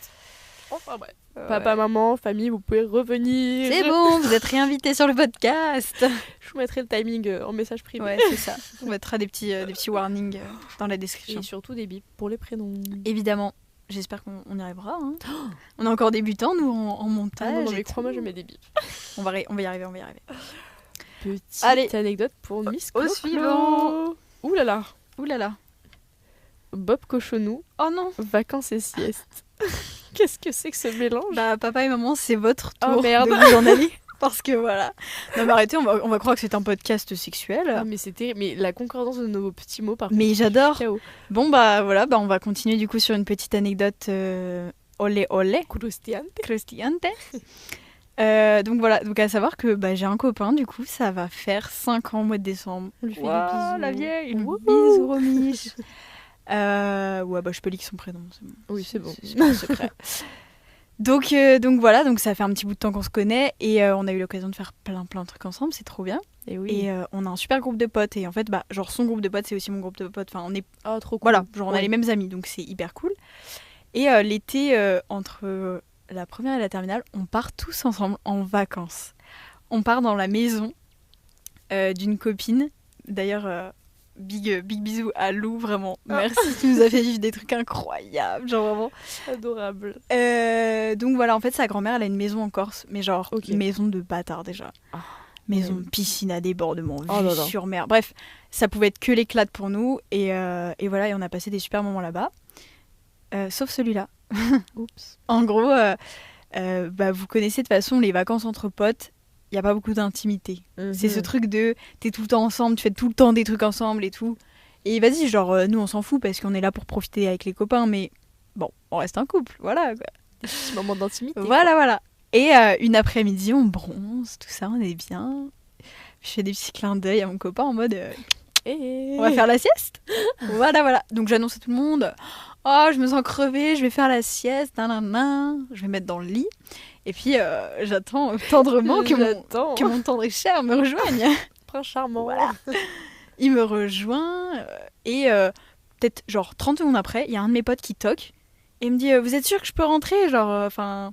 Enfin bref. Papa, maman, famille, vous pouvez revenir. C'est bon, vous êtes réinvités sur le podcast. Je vous mettrai le timing en message privé. Ouais, c'est ça. On mettra des petits warnings dans la description. Et surtout des bips pour les prénoms. Évidemment. J'espère qu'on y arrivera. Hein. On est encore débutants, nous, en montage. Ah non, mais crois-moi, je mets des bips. On va y arriver. Petite Allez. anecdote pour Miss Au Clo-Clo. suivant. Ouh là là. Ouh là là. Bob Cochonou, Oh non. vacances et sieste. Qu'est-ce que c'est que ce mélange? Bah, papa et maman, c'est votre Oh, tour merde. de vous en aller. Parce que voilà. Non, mais arrêtez, on va croire que c'est un podcast sexuel. Ah, mais c'était la concordance de nos petits mots par Mais contre, j'adore. je suis KO. Bon, bah voilà, on va continuer du coup sur une petite anecdote olé olé. Croustillante. Croustillante. Donc voilà, donc à savoir que j'ai un copain, du coup, ça va faire 5 ans au mois de décembre. On lui fait Ouah, des bisous. la vieille. Wouhou. Bisous, Romiche. Ouais, je peux lire son prénom. C'est bon. Oui, c'est bon. C'est pas un secret. Donc voilà, donc ça fait un petit bout de temps qu'on se connaît et on a eu l'occasion de faire plein de trucs ensemble, c'est trop bien. Et oui. Et on a un super groupe de potes et en fait, genre son groupe de potes, c'est aussi mon groupe de potes. Enfin, on est Oh, trop cool. voilà, genre on a Ouais. les mêmes amis, donc c'est hyper cool. Et l'été, entre la première et la terminale, on part tous ensemble en vacances. On part dans la maison d'une copine. D'ailleurs, big bisous à Lou, vraiment. Merci, tu nous as fait vivre des trucs incroyables, genre vraiment. Adorable. Donc voilà, en fait, sa grand-mère, elle a une maison en Corse, mais genre Ok. maison de bâtard déjà. Ah, Maison, ouais. piscine à débordement, vue Oh là là. sur mer. Bref, ça pouvait être que l'éclate pour nous. Et voilà, et on a passé des super moments là-bas. Sauf celui-là. Oups. En gros, vous connaissez de toute façon les vacances entre potes, il n'y a pas beaucoup d'intimité. C'est ce truc de t'es tout le temps ensemble, tu fais tout le temps des trucs ensemble et tout. Et vas-y, genre, nous on s'en fout parce qu'on est là pour profiter avec les copains, mais bon, on reste un couple, voilà. Quoi. Des petits moments d'intimité. Voilà. Et une après-midi, on bronze, tout ça, on est bien. Je fais des petits clins d'œil à mon copain en mode on va faire la sieste. Voilà. Donc j'annonce à tout le monde oh, je me sens crevée, je vais faire la sieste, je vais me mettre dans le lit. Et puis j'attends tendrement que mon tendre et cher me rejoigne. Prince charmant. Voilà. Il me rejoint et peut-être genre 30 secondes après, il y a un de mes potes qui toque et il me dit vous êtes sûr que je peux rentrer genre enfin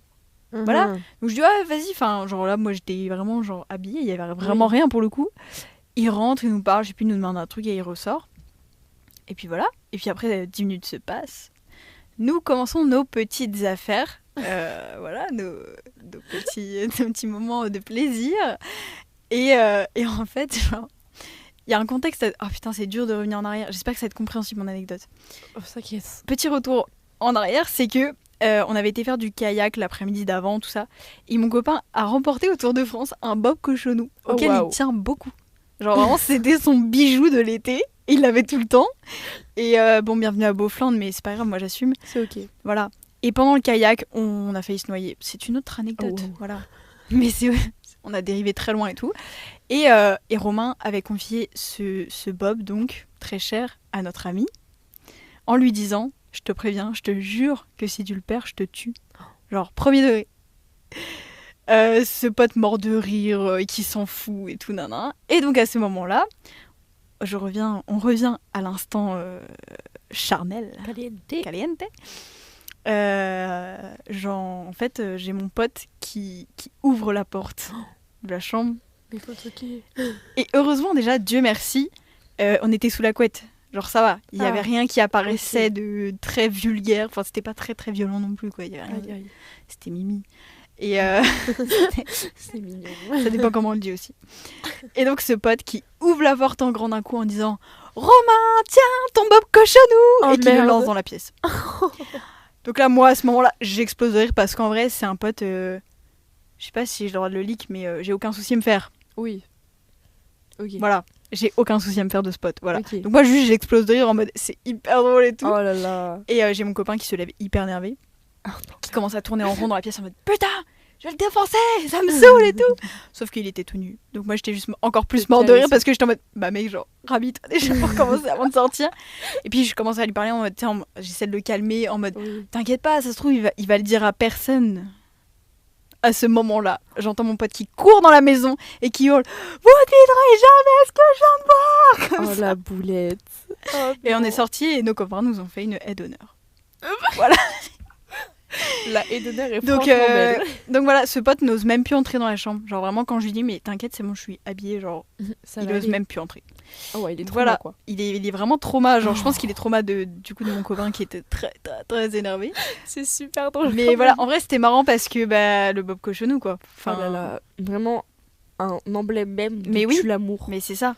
voilà. Donc je dis ouais vas-y enfin genre là moi j'étais vraiment genre habillée, il y avait vraiment rien pour le coup. Il rentre, il nous parle, je sais plus, il nous demande un truc et il ressort. Et puis voilà. Et puis après 10 minutes se passent. Nous commençons nos petites affaires. Voilà, nos petits moments de plaisir. Et en fait, genre, il y a un contexte. Oh putain, c'est dur de revenir en arrière. J'espère que ça va être compréhensible mon anecdote. Oh, t'inquiète. Petit retour en arrière, c'est que on avait été faire du kayak l'après-midi d'avant, tout ça. Et mon copain a remporté au Tour de France un Bob Cochonou auquel il tient beaucoup. Genre vraiment, c'était son bijou de l'été. Il l'avait tout le temps. Et bon, bienvenue à Beaufland, mais c'est pas grave, moi j'assume. C'est ok. Voilà. Et pendant le kayak, on a failli se noyer. C'est une autre anecdote, voilà. Mais on a dérivé très loin et tout. Et Romain avait confié ce bob, donc, très cher, à notre ami, en lui disant, je te préviens, je te jure que si tu le perds, je te tue. Genre, premier degré. Ce pote mort de rire, qui s'en fout et tout, nanana. Et donc à ce moment-là, on revient à l'instant charnel. Caliente. En fait, j'ai mon pote qui ouvre la porte de la chambre. Mais faut toquer. Et heureusement, déjà, Dieu merci, on était sous la couette. Genre, ça va. Il n'y avait rien qui apparaissait de très vulgaire. Enfin, c'était pas très, très violent non plus, quoi. Il y avait rien. C'était Mimi. Et c'est mignon. Ça dépend comment on le dit aussi. Et donc, ce pote qui ouvre la porte en grand d'un coup en disant « Romain, tiens, ton bob cochonou !» et qui le lance dans la pièce. Donc là, moi, à ce moment-là, j'explose de rire parce qu'en vrai, c'est un pote... je sais pas si j'ai le droit de le leak, mais j'ai aucun souci à me faire. Oui. Ok. Voilà. J'ai aucun souci à me faire de ce pote. Voilà. Okay. Donc moi, juste, j'explose de rire en mode c'est hyper drôle et tout. Oh là là. Et j'ai mon copain qui se lève hyper énervé. Qui commence à tourner en rond dans la pièce en mode putain, je vais le défoncer, ça me saoule et tout. Sauf qu'il était tout nu. Donc moi, j'étais juste encore plus mort de rire parce que j'étais en mode bah mec, genre, rhabille-toi déjà pour commencer avant de sortir. Et puis je commence à lui parler en mode j'essaie de le calmer en mode t'inquiète pas, ça se trouve, il va le dire à personne. À ce moment-là, j'entends mon pote qui court dans la maison et qui hurle « Vous ne jamais ce que je viens de voir !» Oh la boulette. Oh, et on est sortis et nos copains nous ont fait une haie d'honneur. Voilà. La haie d'honneur est franchement belle. Donc voilà, ce pote n'ose même plus entrer dans la chambre. Genre vraiment quand je lui dis « Mais t'inquiète, c'est bon, je suis habillée. » Genre, il n'ose même plus entrer. Oh ouais, il est trauma, quoi. Il est vraiment trauma. Genre, je pense qu'il est trauma du coup de mon copain qui était très, très, très énervé. C'est super drôle. Mais voilà, en vrai, c'était marrant parce que le Bob Cochonou, quoi. Enfin, oh là là, vraiment un emblème même de l'amour. Mais c'est ça.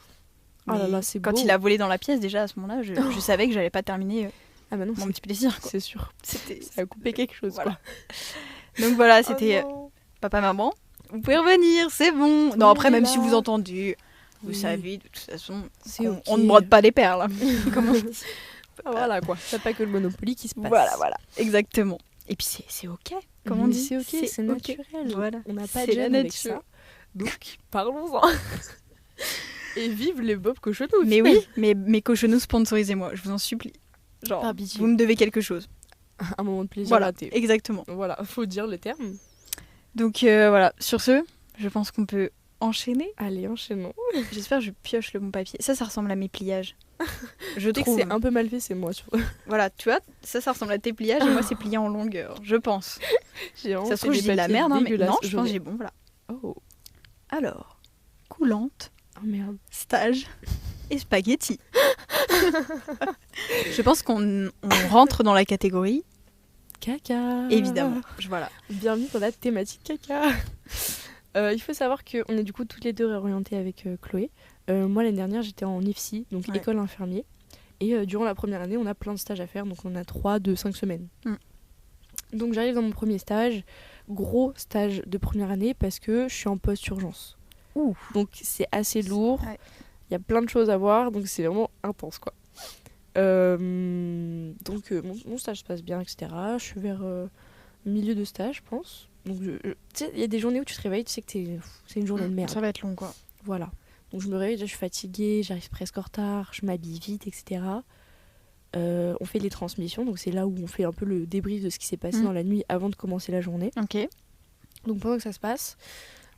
Oh là là, c'est beau. Quand il a volé dans la pièce, déjà à ce moment-là, je savais que j'allais pas terminer bah non, mon petit plaisir, quoi. C'est sûr. Ça a coupé quelque chose, voilà. Quoi. Donc voilà, c'était papa, maman. Vous pouvez revenir, c'est bon. Non, après, même si vous entendez, vous savez, de toute façon, on ne brode pas les perles. Comment on dit. Voilà, quoi. C'est pas que le Monopoly qui se passe. Voilà, exactement. Et puis c'est ok. Comment on dit, c'est ok, c'est naturel. Voilà. On n'a pas de gêne avec ça. Donc, parlons-en. Et vive les Bob Cochonous. Mais oui, mais Cochonous, sponsorisez-moi, je vous en supplie. Genre, vous me devez quelque chose. Un moment de plaisir raté. Exactement. Voilà, faut dire le terme. Donc voilà, sur ce, je pense qu'on peut enchaîner. Allez, enchaînons. J'espère que je pioche le bon papier. Ça ressemble à mes pliages. Je trouve que c'est un peu mal fait, c'est moi. Voilà, tu vois, ça ressemble à tes pliages et moi c'est plié en longueur, je pense. Ça se trouve, je dis de la merde, hein, mais non, je pense que j'ai bon, voilà. Oh. Alors, coulante, merde. stage et spaghetti. Je pense qu'on rentre dans la catégorie caca. Évidemment, voilà. Bienvenue dans la thématique caca. Il faut savoir qu'on est du coup toutes les deux réorientées avec Chloé. Moi l'année dernière j'étais en IFSI, donc école infirmier. Et durant la première année on a plein de stages à faire, donc on a 3 de 5 semaines. Donc j'arrive dans mon premier stage, gros stage de première année parce que je suis en post-urgence. Donc c'est assez lourd, il y a plein de choses à voir, donc c'est vraiment intense quoi. Donc mon stage se passe bien, etc. Je suis vers milieu de stage je pense. Donc tu sais, il y a des journées où tu te réveilles, tu sais que c'est une journée de merde. Ça va être long quoi. Voilà. Donc je me réveille, déjà je suis fatiguée, j'arrive presque en retard, je m'habille vite, etc. On fait les transmissions, donc c'est là où on fait un peu le débrief de ce qui s'est passé dans la nuit avant de commencer la journée. Ok. Donc pendant que ça se passe,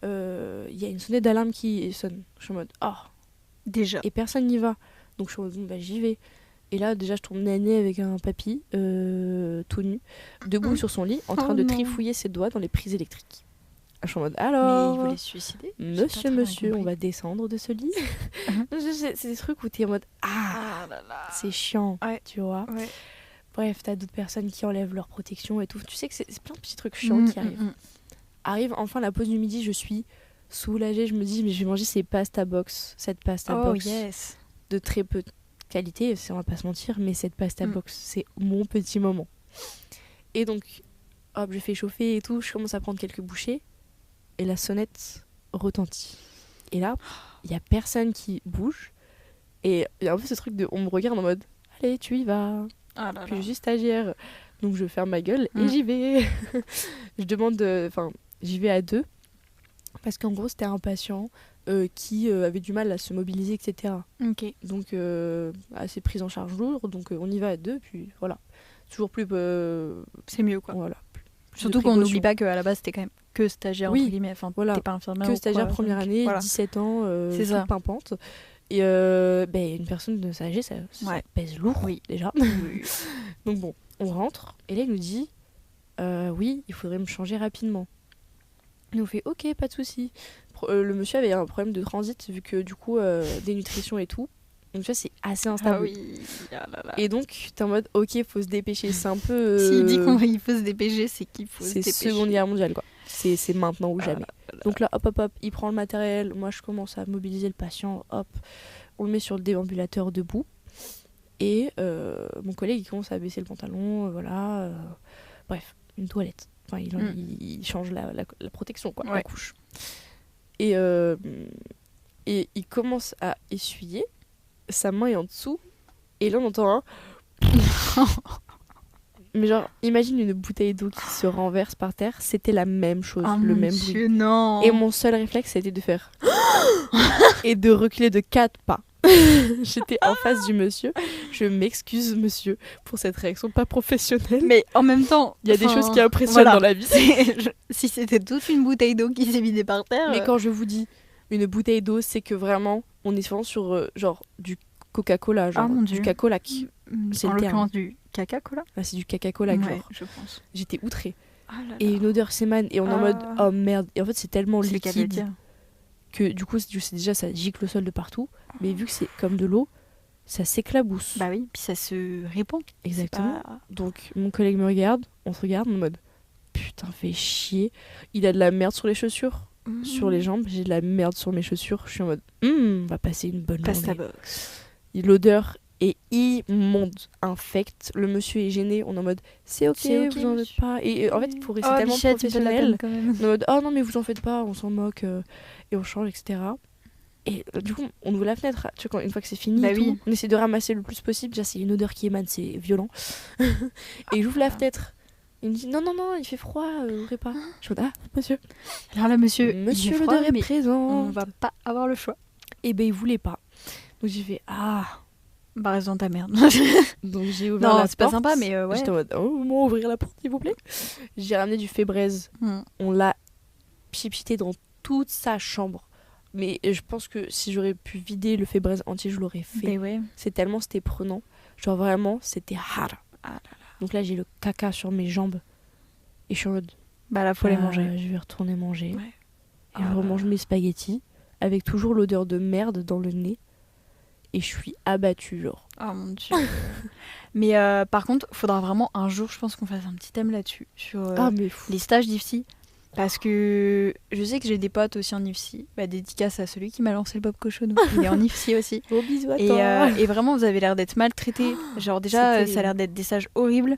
il y a une sonnette d'alarme qui sonne. Je suis en mode déjà. Et personne n'y va. Donc je suis en mode bah j'y vais. Et là déjà je tombe nez à nez avec un papy tout nu, debout sur son lit, en train de trifouiller ses doigts dans les prises électriques. Je suis en mode alors. Mais il voulait se suicider. Monsieur, on va descendre de ce lit. C'est des trucs où t'es en mode c'est chiant, tu vois. Ouais. Bref, t'as d'autres personnes qui enlèvent leur protection et tout. Tu sais que c'est plein de petits trucs chiants qui arrivent. Arrive enfin la pause du midi, je suis soulagée. Je me dis mais je vais manger cette pasta box de très peu de qualité, on va pas se mentir, mais cette pasta box, c'est mon petit moment. Et donc, hop, je fais chauffer et tout, je commence à prendre quelques bouchées. Et la sonnette retentit. Et là, il y a personne qui bouge. Et il y a un peu ce truc de on me regarde en mode allez, tu y vas. Ah là Puis je là. suis stagiaire. Donc je ferme ma gueule et j'y vais. Je demande. Enfin, j'y vais à 2. Parce qu'en gros, c'était un patient qui avait du mal à se mobiliser, etc. Ok. Donc, assez prise en charge lourde. Donc, on y va à 2. Puis voilà. Toujours plus. C'est mieux quoi. Voilà. Surtout qu'on n'oublie pas qu'à la base c'était quand même que stagiaire Oui, entre guillemets. Enfin, voilà. t'es pas infirmière Que ou stagiaire quoi, première donc, année, voilà. 17 ans, C'est ça. toute pimpante. Et une personne de sa âgée, ça pèse lourd déjà. Oui. Donc bon, on rentre. Et là, il nous dit oui, il faudrait me changer rapidement. Et on fait ok, pas de souci. Le monsieur avait un problème de transit vu que du coup dénutrition et tout. Donc ça c'est assez instable. Ah oui. Ah là là. Et donc t'es en mode ok, faut se dépêcher. C'est un peu. S'il dit qu'il faut se dépêcher, c'est qu'il faut se c'est dépêcher. Seconde Guerre mondiale quoi. C'est maintenant ou jamais. Donc là hop, il prend le matériel. Moi je commence à mobiliser le patient. Hop, on le met sur le déambulateur debout. Et mon collègue il commence à baisser le pantalon. Voilà. Bref, une toilette. Enfin, il change la protection, quoi, la couche. Et il commence à essuyer. Sa main est en dessous. Et là, on entend un... Mais genre, imagine une bouteille d'eau qui se renverse par terre. C'était la même chose, le même bruit. Non. Et mon seul réflexe, c'était de faire... et de reculer de 4 pas. J'étais en face du monsieur. Je m'excuse, monsieur, pour cette réaction pas professionnelle. Mais en même temps, il y a des choses qui impressionnent dans la vie. Si c'était toute une bouteille d'eau qui s'est vidée par terre. Mais quand je vous dis une bouteille d'eau, c'est que vraiment, on est souvent sur genre du Coca-Cola, genre du cacolac. C'est en l'occurrence du caca-cola. Ah, c'est du caca-cola, genre. Je pense. J'étais outrée. Oh là là. Et une odeur s'émane et on est en mode oh merde. Et en fait, c'est tellement liquide que du coup, c'est déjà ça gicle au sol de partout. Mais vu que c'est comme de l'eau, ça s'éclabousse. Bah oui, puis ça se répand. Exactement. Donc mon collègue me regarde, on se regarde en mode putain, fait chier. Il a de la merde sur les chaussures, sur les jambes. J'ai de la merde sur mes chaussures. Je suis en mode on va passer une bonne Pasta journée. box. L'odeur est immonde, infecte. Le monsieur est gêné. On est en mode c'est ok, vous en faites pas. Et en fait, pour rester tellement professionnel, on est en mode oh non mais vous en faites pas, on s'en moque et on change, etc. Et du coup, on ouvre la fenêtre, tu vois, une fois que c'est fini, on essaie de ramasser le plus possible. Déjà, c'est une odeur qui émane, c'est violent. Et j'ouvre la fenêtre. Il me dit non, il fait froid, ouvrez pas. Je dis monsieur. Alors là, monsieur l'odeur est présent. On va pas avoir le choix. Et ben, il voulait pas. Donc j'ai fait bah, raison ta merde. Donc j'ai ouvert la porte. Non, c'est pas sympa, mais ouais. J'étais en mode moi ouvrir la porte, s'il vous plaît. J'ai ramené du Febreze. On l'a pipité dans toute sa chambre. Mais je pense que si j'aurais pu vider le Febreze entier, je l'aurais fait. C'est tellement c'était prenant. Genre vraiment, c'était hard. Donc là, j'ai le caca sur mes jambes. Et je suis en mode... Bah là, faut les manger. Je vais retourner manger. Ouais. Et je remange mes spaghettis. Avec toujours l'odeur de merde dans le nez. Et je suis abattue, genre. Oh mon dieu. Mais par contre, faudra vraiment un jour, je pense qu'on fasse un petit thème là-dessus. Sur les stages d'IFSI. Parce que je sais que j'ai des potes aussi en IFSI. Bah, dédicace à celui qui m'a lancé le Bob Cochonou. Il est en IFSI aussi. Gros bisous à toi. Et vraiment, vous avez l'air d'être maltraités. Genre déjà, ça a l'air d'être des stages horribles.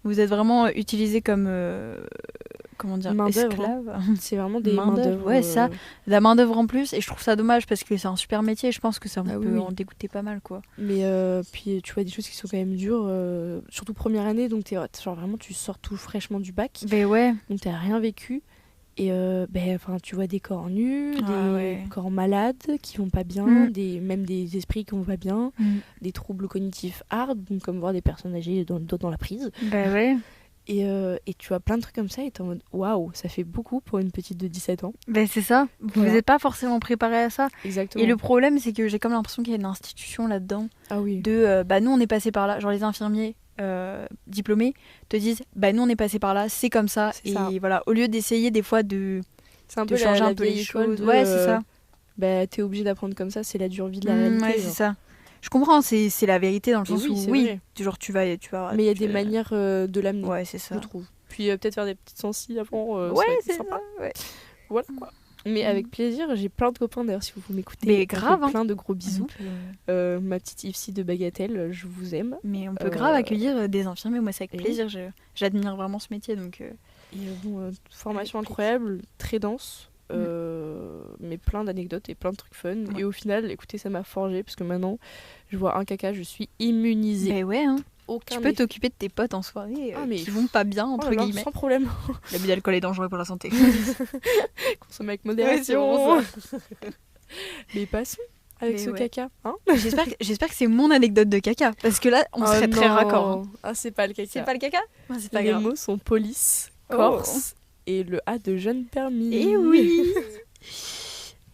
Vous êtes vraiment utilisés comme... comment dire, esclaves. C'est vraiment des main-d'œuvre. Ouais, ça. De la main-d'œuvre en plus. Et je trouve ça dommage parce que c'est un super métier. Je pense que ça peut en dégoûter pas mal, quoi. Mais puis tu vois des choses qui sont quand même dures. Surtout première année. Donc genre vraiment, tu sors tout fraîchement du bac. Ben ouais. Donc t'as rien vécu. Et tu vois des corps nus, des corps malades qui vont pas bien, même des esprits qui vont pas bien, des troubles cognitifs hard, donc comme voir des personnes âgées dans la prise. Bah ouais. Et tu vois plein de trucs comme ça et t'es en mode waouh, ça fait beaucoup pour une petite de 17 ans. Ben c'est ça, vous n'êtes pas forcément préparé à ça. Exactement. Et le problème, c'est que j'ai comme l'impression qu'il y a une institution là-dedans. Ah oui. Nous on est passé par là, genre les infirmiers diplômés te disent nous on est passé par là, c'est comme ça. Et voilà, au lieu d'essayer des fois de changer un peu les choses. Ouais, c'est ça. Bah t'es obligé d'apprendre comme ça, c'est la dure vie de la réalité. Ouais, c'est ça. Je comprends, c'est la vérité dans le sens où genre tu vas mais il y a des manières de l'amener. Ouais, c'est ça. Je trouve. Puis peut-être faire des petites sensi avant, ouais, c'est sympa. Ça, ouais. Voilà quoi. Mais avec plaisir, j'ai plein de copains d'ailleurs si vous m'écoutez. Mais grave, plein de gros bisous. Ma petite IFSI de Bagatelle, je vous aime. Mais on peut grave accueillir des infirmiers, moi c'est avec plaisir, j'admire vraiment ce métier donc. Et formation incroyable, très dense. mais plein d'anecdotes et plein de trucs fun. Ouais. Et au final, écoutez, ça m'a forgé parce que maintenant, je vois un caca, je suis immunisée. Mais ouais, hein. Aucun Tu peux effet. t'occuper de tes potes en soirée Ah, mais qui vont pas bien, entre Oh là là, guillemets. sans problème. L'abus d'alcool est dangereux pour la santé. Consommer avec Ouais, modération. c'est vraiment Mais passons avec Mais ce ouais. caca. Hein J'espère que c'est mon anecdote de caca. Parce que là, on Oh serait très non. raccord. Hein. Ah, c'est pas le caca. C'est pas le caca C'est pas Les grave. mots sont police, Oh. Corse et le A de jeune permis. Eh oui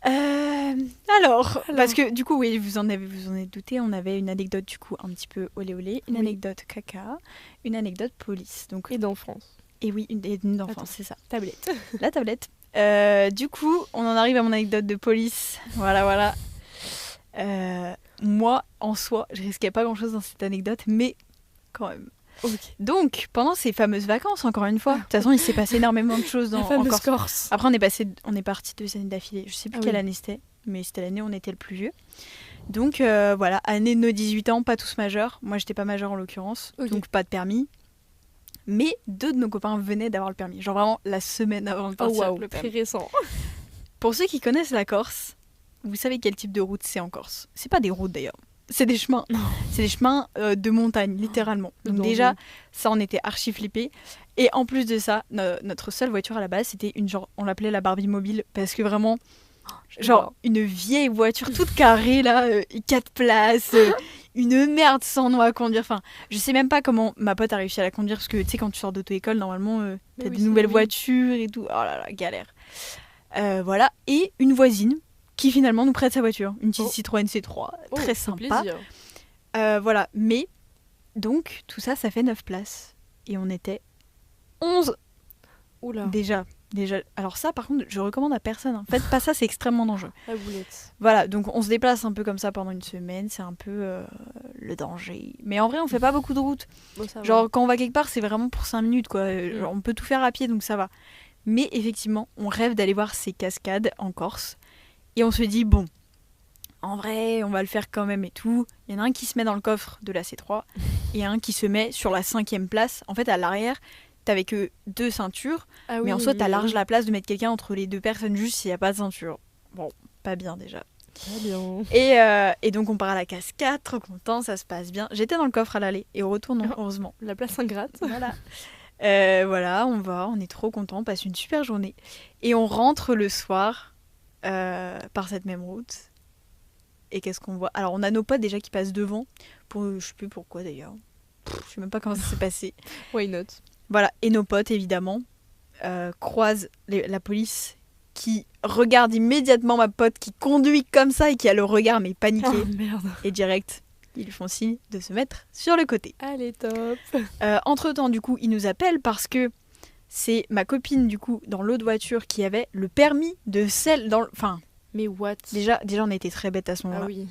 alors, parce que du coup, oui, vous en avez douté, on avait une anecdote du coup un petit peu olé olé, une Oui. anecdote caca, une anecdote police. Donc, Et d'enfance. et oui, une d'enfance, Attends. c'est ça. Tablette. La tablette. Du coup, on en arrive à mon anecdote de police. Voilà. Moi, en soi, je risquais pas grand-chose dans cette anecdote, mais quand même. Ok. Donc, pendant ces fameuses vacances, encore une fois, de toute façon, il s'est passé énormément de choses La en fameuse Corse. Corse. Après, on est parti 2 années d'affilée. Je sais plus Ah quelle oui. année c'était, mais c'était l'année où on était le plus vieux. Donc, voilà, année de nos 18 ans, pas tous majeurs. Moi, j'étais pas majeure en l'occurrence, Ok. donc pas de permis. Mais 2 de nos copains venaient d'avoir le permis. Genre vraiment la semaine avant de Oh partir waouh, avec le très permis. récent. Pour ceux qui connaissent la Corse, vous savez quel type de route c'est en Corse. C'est pas des routes d'ailleurs. C'est des chemins. C'est des chemins de montagne, littéralement. Le Donc danger. déjà, ça, on était archi flippés. Et en plus de ça, notre seule voiture à la base, c'était une genre, on l'appelait la Barbie mobile, parce que vraiment, genre une vieille voiture toute carrée là, 4 places, une merde sans nom à conduire. Enfin, je sais même pas comment ma pote a réussi à la conduire, parce que tu sais, quand tu sors d'auto-école, normalement, t'as oui, des c'est nouvelles oui. voitures et tout. Oh là là, galère. Voilà, et une voisine qui finalement nous prête sa voiture, une petite Oh. Citroën C3, Oh, très fait sympa. plaisir. Voilà, mais donc tout ça, ça fait 9 places. Et on était 11 Oula, déjà. Alors ça, par contre, je recommande à personne. En fait, pas ça, c'est extrêmement dangereux. la boulette. Voilà, donc on se déplace un peu comme ça pendant une semaine, c'est un peu le danger. Mais en vrai, on fait pas beaucoup de route. Bon, ça va. Genre, quand on va quelque part, c'est vraiment pour 5 minutes, quoi. Genre, on peut tout faire à pied, donc ça va. Mais effectivement, on rêve d'aller voir ces cascades en Corse. Et on se dit, bon, en vrai, on va le faire quand même et tout. Il y en a un qui se met dans le coffre de la C3 et un qui se met sur la 5e place. En fait, à l'arrière, t'avais que 2 ceintures. Ah Mais en soi, t'as oui, large oui. la place de mettre quelqu'un entre les 2 personnes juste s'il n'y a pas de ceinture. Bon, pas bien déjà. Très bien. Et donc on part à la cascade, trop content, ça se passe bien. J'étais dans le coffre à l'aller et au retour non, heureusement. La place ingrate. Voilà. Voilà, on est trop content, on passe une super journée. Et on rentre le soir par cette même route. Et qu'est-ce qu'on voit? Alors on a nos potes déjà qui passent devant, je sais plus pourquoi d'ailleurs. Je sais même pas comment ça s'est passé. Why not? Voilà, et nos potes évidemment croisent la police qui regarde immédiatement ma pote qui conduit comme ça et qui a le regard mais paniqué. Oh merde. Et direct, ils font signe de se mettre sur le côté. Allez, top. Entre-temps, du coup, ils nous appellent parce que c'est ma copine, du coup, dans l'autre voiture qui avait le permis de celle dans Enfin, Mais what? déjà, on était très bêtes à ce moment-là. Ah oui.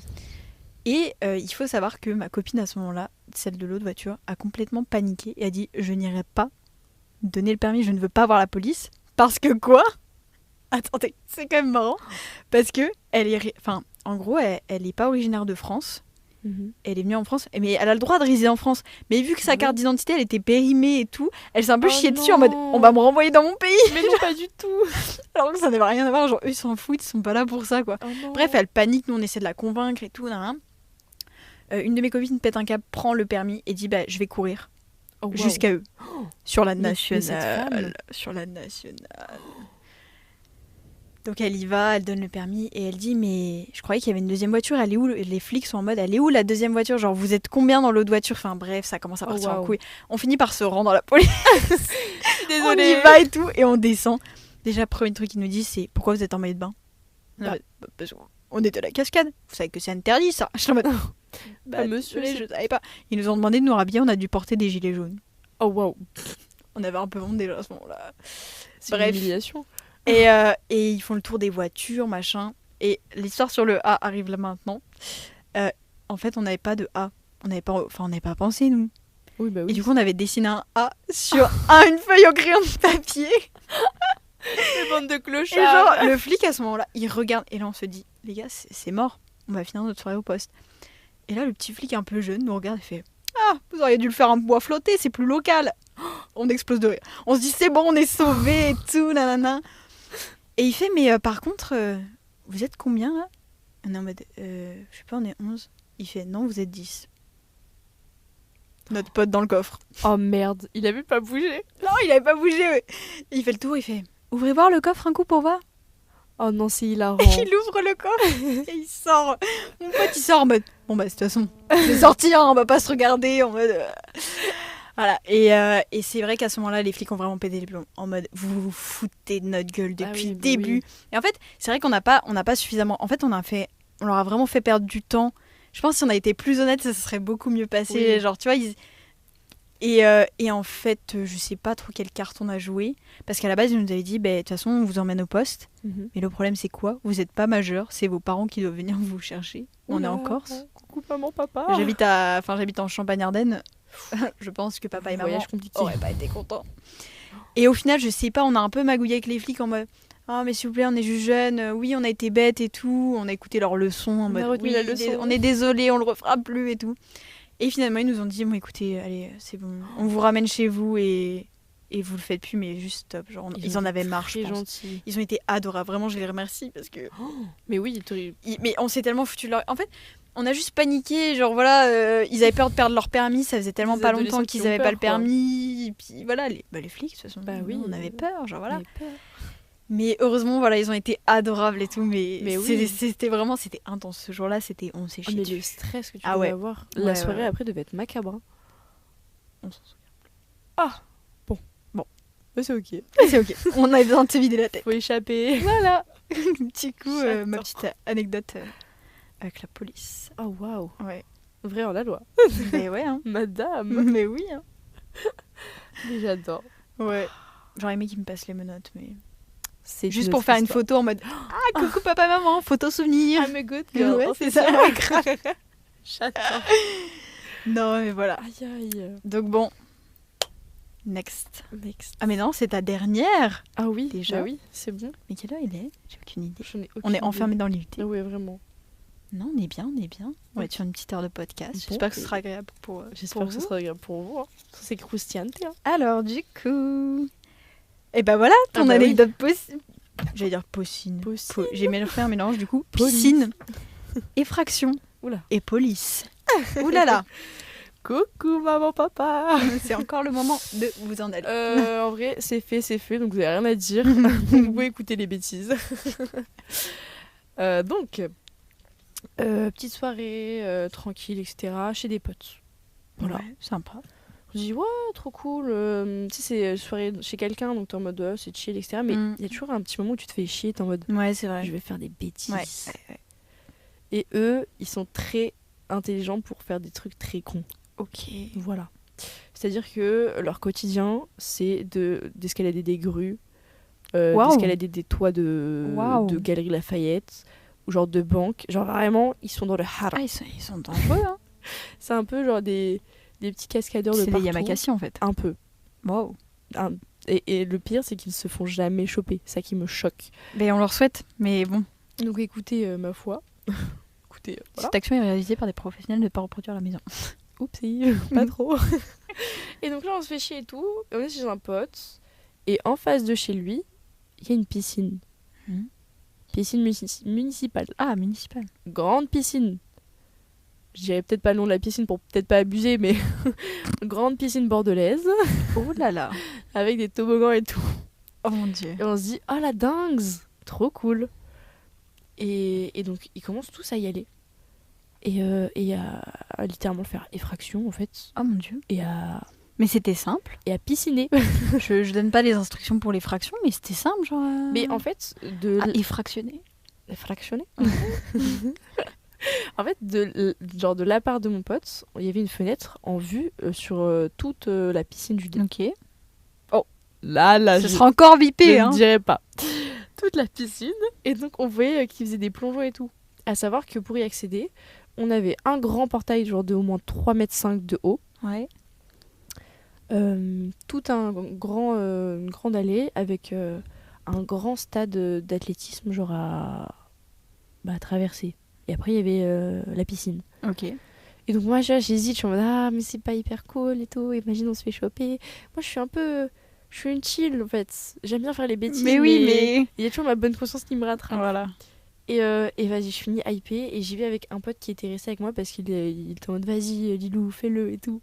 Et il faut savoir que ma copine, à ce moment-là, celle de l'autre voiture, a complètement paniqué et a dit « Je n'irai pas donner le permis, je ne veux pas voir la police. » Parce que quoi? Attendez, c'est quand même marrant. Parce que, en gros, elle est pas originaire de France. Mhm. Elle est venue en France, mais elle a le droit de résider en France. Mais vu que sa Oui. carte d'identité, elle était périmée et tout, elle s'est un peu Oh chiée dessus en mode non. on va me renvoyer dans mon pays. Mais non, pas du tout. Alors que ça n'avait rien à voir, genre eux ils s'en foutent, ils sont pas là pour ça quoi. Oh non. Bref, elle panique, nous on essaie de la convaincre et tout. Une de mes copines pète un câble, prend le permis et dit bah je vais courir Oh, wow. jusqu'à eux. Sur la Mais cette nationale. femme. Sur la nationale. Donc elle y va, elle donne le permis et elle dit mais je croyais qu'il y avait une deuxième voiture, elle est où? Les flics sont en mode elle est où la deuxième voiture? Genre vous êtes combien dans l'autre voiture? Enfin bref, ça commence à partir en wow. couille. On finit par se rendre à la police. Désolée. On y va et tout et on descend. Déjà premier truc qu'ils nous disent c'est pourquoi vous êtes en maillot de bain? Bah. Parce qu'on était à la cascade. Vous savez que c'est interdit ça. Je suis en mode Bah, monsieur, désolé, c'est- je savais pas. Ils nous ont demandé de nous rhabiller, on a dû porter des gilets jaunes. Oh wow. On avait un peu honte déjà à ce moment-là. C'est une Bref. humiliation. Et ils font le tour des voitures, machin. Et l'histoire sur le A arrive là maintenant. En fait, on n'avait pas de A. On n'avait pas pensé, nous. Oui, bah oui. Et du coup, on avait dessiné un A sur une feuille au crayon de papier. les bandes de Et clochards. genre, le flic, à ce moment-là, il regarde. Et là, on se dit, les gars, c'est mort. On va finir notre soirée au poste. Et là, le petit flic un peu jeune nous regarde et fait ah, vous auriez dû le faire en bois flotté, c'est plus local. On explose de rire. On se dit, c'est bon, on est sauvés et tout, nanana. Et il fait, mais par contre, vous êtes combien là? On est en mode, je sais pas, on est 11. Il fait, non, vous êtes 10. Notre pote dans le coffre. Oh merde, il avait pas bougé. Non, il avait pas bougé. Ouais. Il fait le tour, il fait, ouvrez voir le coffre un coup pour voir. Oh non, c'est hilarant. Il ouvre le coffre et il sort. Mon pote, il sort en mode, bon bah de toute façon, c'est sorti, hein, on va pas se regarder en mode... Voilà, et c'est vrai qu'à ce moment-là, les flics ont vraiment pété les plombs. En mode, vous vous foutez de notre gueule depuis le début. Oui. Et en fait, c'est vrai qu'on n'a pas suffisamment... En fait, on leur a vraiment fait perdre du temps. Je pense que si on a été plus honnête, ça se serait beaucoup mieux passé. Oui. Genre, tu vois, et en fait, je sais pas trop quelle carte on a joué. Parce qu'à la base, ils nous avaient dit, de toute façon, on vous emmène au poste. Mais le problème, c'est quoi? Vous n'êtes pas majeur, c'est vos parents qui doivent venir vous chercher. On est en Corse. Coucou maman, papa. J'habite en Champagne-Ardenne. Je pense que papa et maman auraient pas été contents. Et au final, je sais pas, on a un peu magouillé avec les flics en mode ah mais s'il vous plaît, on est juste jeunes, oui on a été bêtes et tout, on a écouté leurs leçons en mode oui, la leçon. On est désolé, on le refera plus et tout. Et finalement ils nous ont dit bon écoutez, allez c'est bon, on vous ramène chez vous et vous le faites plus mais juste stop. Genre ils en avaient marre, je pense. Gentils. Ils ont été adorables, vraiment je les remercie parce que mais oui, mais on s'est tellement foutu de leur... En fait, on a juste paniqué, genre voilà, ils avaient peur de perdre leur permis, ça faisait tellement pas longtemps qu'ils avaient pas le permis, et puis voilà, les flics, de toute façon, oui, on avait peur, genre voilà. Mais heureusement, voilà, ils ont été adorables et tout, mais oui. C'était intense, ce jour-là, on s'est chié. Mais le stress que tu devais avoir, la soirée après devait être macabre. Hein. On s'en souvient plus. Ah, bon, mais c'est ok. C'est ok, on avait besoin de se vider la tête. Faut échapper. Voilà, petit coup, ma petite anecdote... avec la police. Oh waouh. Ouais. Vrai en la loi. Mais ouais, hein. Madame. Mais oui, hein. Mais j'adore. Ouais. J'aurais aimé qu'ils me passent les menottes, mais... C'est juste pour faire une photo en mode ah, coucou papa, maman, photo souvenir. I'm a good girl. Ouais, c'est ça. J'adore. Non, mais voilà. Aïe, aïe. Donc bon. Next. Ah, mais non, c'est ta dernière. Ah oui, déjà. Bah oui, c'est bon. Mais quelle heure il est? J'ai aucune idée. On est enfermés dans l'IUT. Ah ouais, vraiment. Non, on est bien. On va être sur une petite heure de podcast. J'espère que ce sera agréable pour J'espère que ce sera agréable pour vous. Hein. C'est croustillante. Hein. Alors, du coup... Et bah voilà, ton anecdote possible. J'allais dire possine. J'ai mal fait un mélange, du coup. Piscine. Effraction. Oula. Et police. Oulala. Coucou maman, papa. C'est encore le moment de vous en aller. En vrai, c'est fait, donc vous n'avez rien à dire. Vous pouvez écouter les bêtises. Donc... petite soirée tranquille, etc. chez des potes. Voilà, ouais, sympa. Je dis ouais, trop cool. Tu sais, c'est soirée chez quelqu'un, donc t'es en mode c'est chill, etc. Mais il y a toujours un petit moment où tu te fais chier, t'es en mode ouais, c'est vrai. Je vais faire des bêtises. Ouais. Et eux, ils sont très intelligents pour faire des trucs très cons. Ok. Voilà. C'est-à-dire que leur quotidien, c'est d'escalader des grues, d'escalader des toits de Galerie Lafayette. Ou genre de banque, genre vraiment ils sont dans le haram. Ah, ils sont dangereux hein. C'est un peu genre des petits cascadeurs de partout. C'est des Yamakasi en fait. Un peu. Wow. Et le pire c'est qu'ils se font jamais choper, ça qui me choque. Mais on leur souhaite, mais bon. Donc écoutez ma foi. Écoutez, voilà. Cette action est réalisée par des professionnels de pas reproduire à la maison. Oupsie, pas trop. Et donc là on se fait chier et tout, on est chez un pote et en face de chez lui, il y a une piscine. Piscine municipale. Ah, municipale. Grande piscine. Je dirais peut-être pas le nom de la piscine pour peut-être pas abuser, mais grande piscine bordelaise. Oh là là. Avec des toboggans et tout. Oh mon dieu. Et on se dit, oh la dingue, trop cool. Et donc ils commencent tous à y aller. Et à littéralement faire effraction en fait. Oh mon dieu. Mais c'était simple. Et à pisciner. je donne pas les instructions pour les fractions, mais c'était simple, genre... Mais en fait... effractionner. Effractionner. En fait, de la part de mon pote, il y avait une fenêtre en vue sur toute la piscine du dé. Ok. Oh, là... Ce sera encore bipé, je ne dirais pas. Toute la piscine. Et donc, on voyait qu'ils faisaient des plongeons et tout. À savoir que pour y accéder, on avait un grand portail genre de au moins 3,5 m de haut. Ouais. Tout une grande allée avec un grand stade d'athlétisme genre à traverser. Et après il y avait la piscine. Ok. Et donc moi j'hésite, je suis en mode mais c'est pas hyper cool et tout, imagine on se fait choper. Moi je suis un peu je suis une chill en fait. J'aime bien faire les bêtises. Mais oui, mais. Il y a toujours ma bonne conscience qui me rattrape. Voilà. Et vas-y, je finis hypée et j'y vais avec un pote qui était resté avec moi parce qu'il était en mode vas-y, Lilou, fais-le et tout.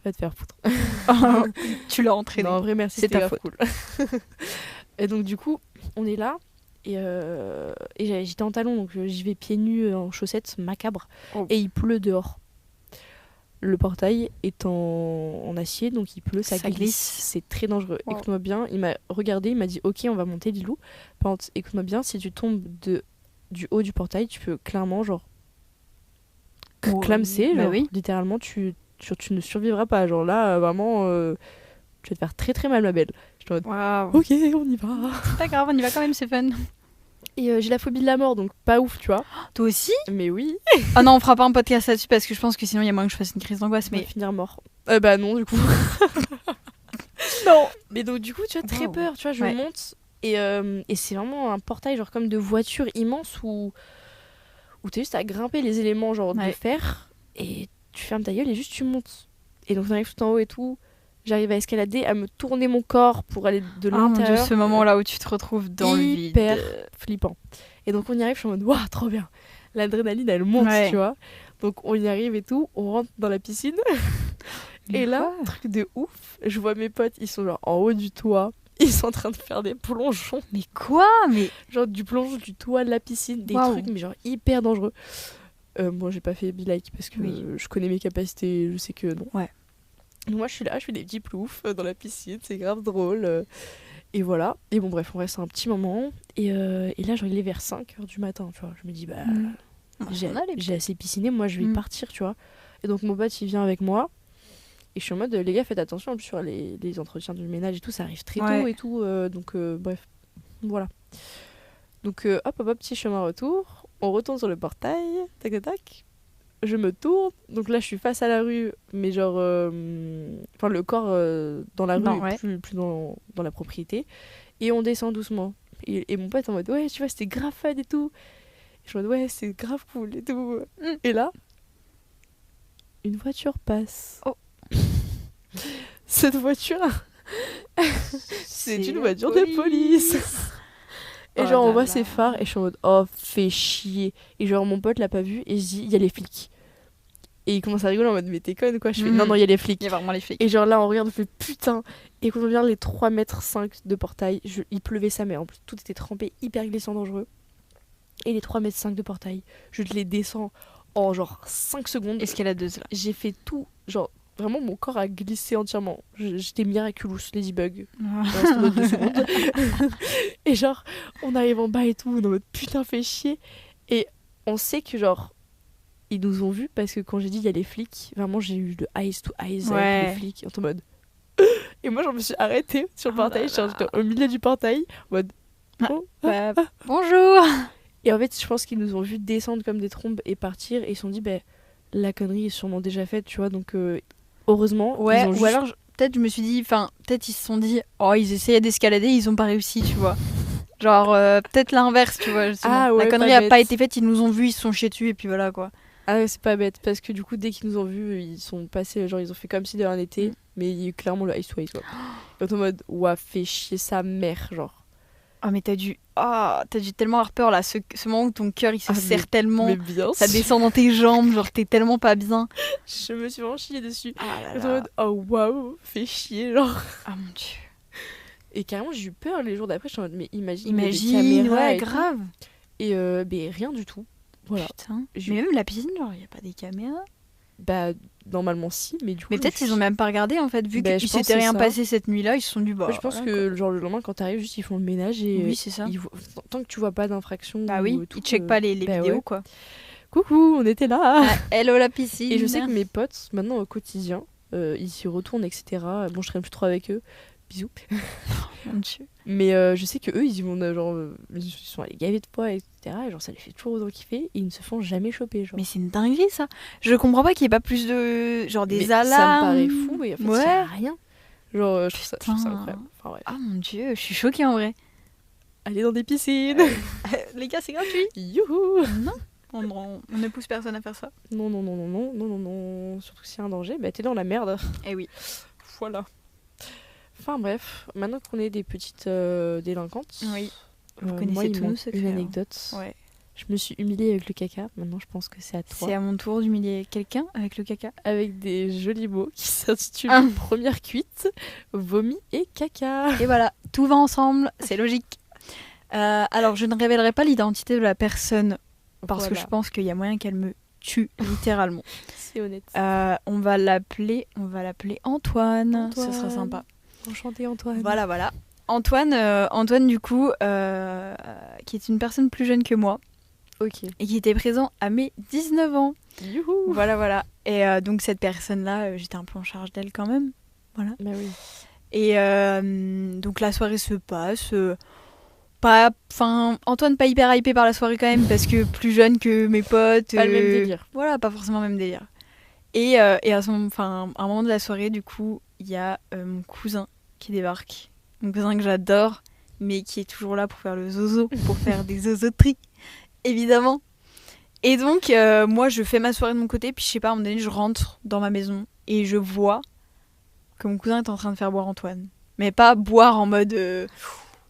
Va te faire foutre. Tu l'as entraîné. Non, en vrai, merci, C'est c'était ta grave cool. Et donc, du coup, on est là. Et j'étais en talons, donc j'y vais pieds nus en chaussettes, macabre. Oh. Et il pleut dehors. Le portail est en acier, donc il pleut, ça glisse. C'est très dangereux. Wow. Écoute-moi bien, il m'a regardé, il m'a dit ok, on va monter, Lilou. Par contre, écoute-moi bien, si tu tombes du haut du portail, tu peux clairement, genre, clamser, bah genre, oui. littéralement, tu ne survivras pas. Genre là, vraiment, tu vas te faire très très mal, ma belle. J'étais en mode, Waouh. ok, on y va. C'est pas grave, on y va quand même, c'est fun. Et j'ai la phobie de la mort, donc pas ouf, tu vois. Toi aussi? Mais oui. Ah non, on fera pas un podcast là-dessus parce que je pense que sinon il y a moyen que je fasse une crise d'angoisse. Mais Mais finir mort. Bah non, du coup. Non. Mais donc du coup, tu as très Wow. peur, tu vois, je Ouais. monte et c'est vraiment un portail genre comme de voiture immense où t'es juste à grimper les éléments genre de Ouais. fer et tu fermes ta gueule et juste tu montes. Et donc on arrive tout en haut et tout. J'arrive à escalader, à me tourner mon corps pour aller de oh mon dieu, l'intérieur. ce moment-là où tu te retrouves dans le vide. Hyper flippant. Et donc on y arrive, je suis en mode waouh, trop bien. L'adrénaline elle monte, Ouais. tu vois. Donc on y arrive et tout, on rentre dans la piscine. Mais Et là, quoi truc de ouf, je vois mes potes, ils sont genre en haut du toit. Ils sont en train de faire des plongeons. Mais quoi? Mais Genre du plongeon du toit de la piscine. Des Waouh. trucs, mais genre hyper dangereux. Moi, j'ai pas fait be-like parce que Oui. je connais mes capacités, je sais que non. Ouais. Donc moi, je suis là, je fais des petits ploufs dans la piscine. C'est grave drôle. Et voilà. Et bon, bref, on reste un petit moment. Et là, genre, il est vers 5h du matin, tu vois. Je me dis, bah, j'ai assez pisciné. Moi, je vais partir, tu vois. Et donc, mon pote, il vient avec moi. Et je suis en mode, les gars, faites attention en plus sur les entretiens du ménage et tout, ça arrive très tôt et tout. Donc, bref, voilà. Donc, hop, petit chemin retour. On retourne sur le portail. Tac, tac, tac. Je me tourne. Donc là, je suis face à la rue, mais genre. Enfin, le corps dans la rue, Non, ouais. plus dans la propriété. Et on descend doucement. Et mon pote en mode, ouais, tu vois, c'était grave fun et tout. Et je suis en mode, ouais, c'est grave cool et tout. Et là, une voiture passe. Oh. Cette voiture, c'est une voiture de police. Et genre, on voit ses phares et je suis en mode, oh, fais chier. Et genre, mon pote l'a pas vu et je dis, il y a les flics. Et il commence à rigoler en mode, mais t'es conne quoi. Je fais, non, il y a les flics. Il y a vraiment les flics. Et genre là, on regarde, on fait putain. Et quand on regarde les 3,5 mètres de portail, il pleuvait sa mère. En plus, tout était trempé, hyper glissant, dangereux. Et les 3,5 mètres de portail, je les descends en genre 5 secondes. Escaladeuse là. J'ai fait tout, genre vraiment mon corps a glissé entièrement. J'étais miraculous, Ladybug. Reste en mode 2 secondes. Et genre, on arrive en bas et tout, on est en mode putain, fait chier. Et on sait que genre, ils nous ont vus parce que quand j'ai dit il y a les flics, vraiment j'ai eu le eyes to eyes avec les flics en mode. Et moi, je me suis arrêtée sur le portail, j'étais au milieu du portail, en mode. Oh, bonjour. Et en fait, je pense qu'ils nous ont vu descendre comme des trombes et partir, et ils se sont dit, bah, la connerie est sûrement déjà faite, tu vois, donc heureusement. Ouais, ils ont ou alors peut-être je me suis dit, enfin, peut-être ils se sont dit, oh, ils essayaient d'escalader, ils ont pas réussi, tu vois. Genre, peut-être l'inverse, tu vois. Ah, ouais, la connerie a pas été faite, ils nous ont vus, ils se sont chiés dessus, et puis voilà quoi. Ah, c'est pas bête, parce que du coup, dès qu'ils nous ont vus, ils sont passés, genre, ils ont fait comme si de rien n'était, mais il y a eu clairement le ice to ice, quoi. Et en mode, ouah, fait chier sa mère, genre. Ah, mais t'as dû tellement avoir peur là, ce moment où ton cœur il se serre tellement, mais bien ça descend dans tes jambes, genre t'es tellement pas bien. Je me suis vraiment chiée dessus. Ah en mode, oh waouh, fait chier, genre. Ah mon dieu. Et carrément, j'ai eu peur les jours d'après, je suis en mode, mais imagine des caméras, ouais, grave. Et mais rien du tout. Voilà. Putain. Mais même la piscine, genre, y a pas des caméras? Bah, normalement si, mais du coup. Mais peut-être ils ont même pas regardé en fait, vu qu'il s'était rien passé cette nuit-là, ils se sont dit bah. Je pense que genre le lendemain quand t'arrives, juste ils font le ménage et. Oui, c'est ça. Tant que tu vois pas d'infraction. Bah oui, ils checkent pas les vidéos quoi. Coucou, on était là. Hello la piscine. Et je sais que mes potes, maintenant au quotidien, ils s'y retournent, etc. Bon, je traîne plus trop avec eux. Bisous. Mon Dieu. Mais je sais que eux ils y vont genre ils sont allés gaver de poids, etc. Et genre ça les fait toujours autant kiffer et ils ne se font jamais choper, genre. Mais c'est une dinguerie ça. Je comprends pas qu'il y ait pas plus de genre des alarmes. Ça me paraît fou et en fait il y a rien. Genre je trouve ça incroyable. Enfin, ouais. Ah mon dieu, je suis choquée en vrai. Aller dans des piscines. Les gars, c'est gratuit. Youhou. Non. On ne pousse personne à faire ça. Non. Surtout s'il y a un danger, bah t'es dans la merde. Eh oui. Voilà. Enfin bref, maintenant qu'on est des petites délinquantes, Oui. Vous moi connaissez il tous me nos manque secrets. une anecdote. Ouais. Je me suis humiliée avec le caca, maintenant je pense que c'est à toi. C'est à mon tour d'humilier quelqu'un avec le caca. Avec des jolis mots qui s'intitulent Ah. Première cuite, vomi et caca. Et voilà, tout va ensemble, c'est logique. Alors, je ne révélerai pas l'identité de la personne parce que je pense qu'il y a moyen qu'elle me tue littéralement. C'est honnête. On va l'appeler Antoine. Ce sera sympa. Enchanté Antoine. Voilà. Antoine du coup, qui est une personne plus jeune que moi. Ok. Et qui était présent à mes 19 ans. Youhou. Voilà. Et donc cette personne-là, j'étais un peu en charge d'elle quand même. Voilà. Bah oui. Et donc la soirée se passe. Antoine pas hyper hypé par la soirée quand même, parce que plus jeune que mes potes. Pas le même délire. Voilà, pas forcément le même délire. Et à un moment de la soirée, du coup, il y a mon cousin qui débarque. Mon cousin que j'adore, mais qui est toujours là pour faire le zozo, pour faire des zozoteries. Évidemment. Et donc, moi, je fais ma soirée de mon côté, puis je sais pas, à un moment donné, je rentre dans ma maison et je vois que mon cousin est en train de faire boire Antoine. Mais pas boire en mode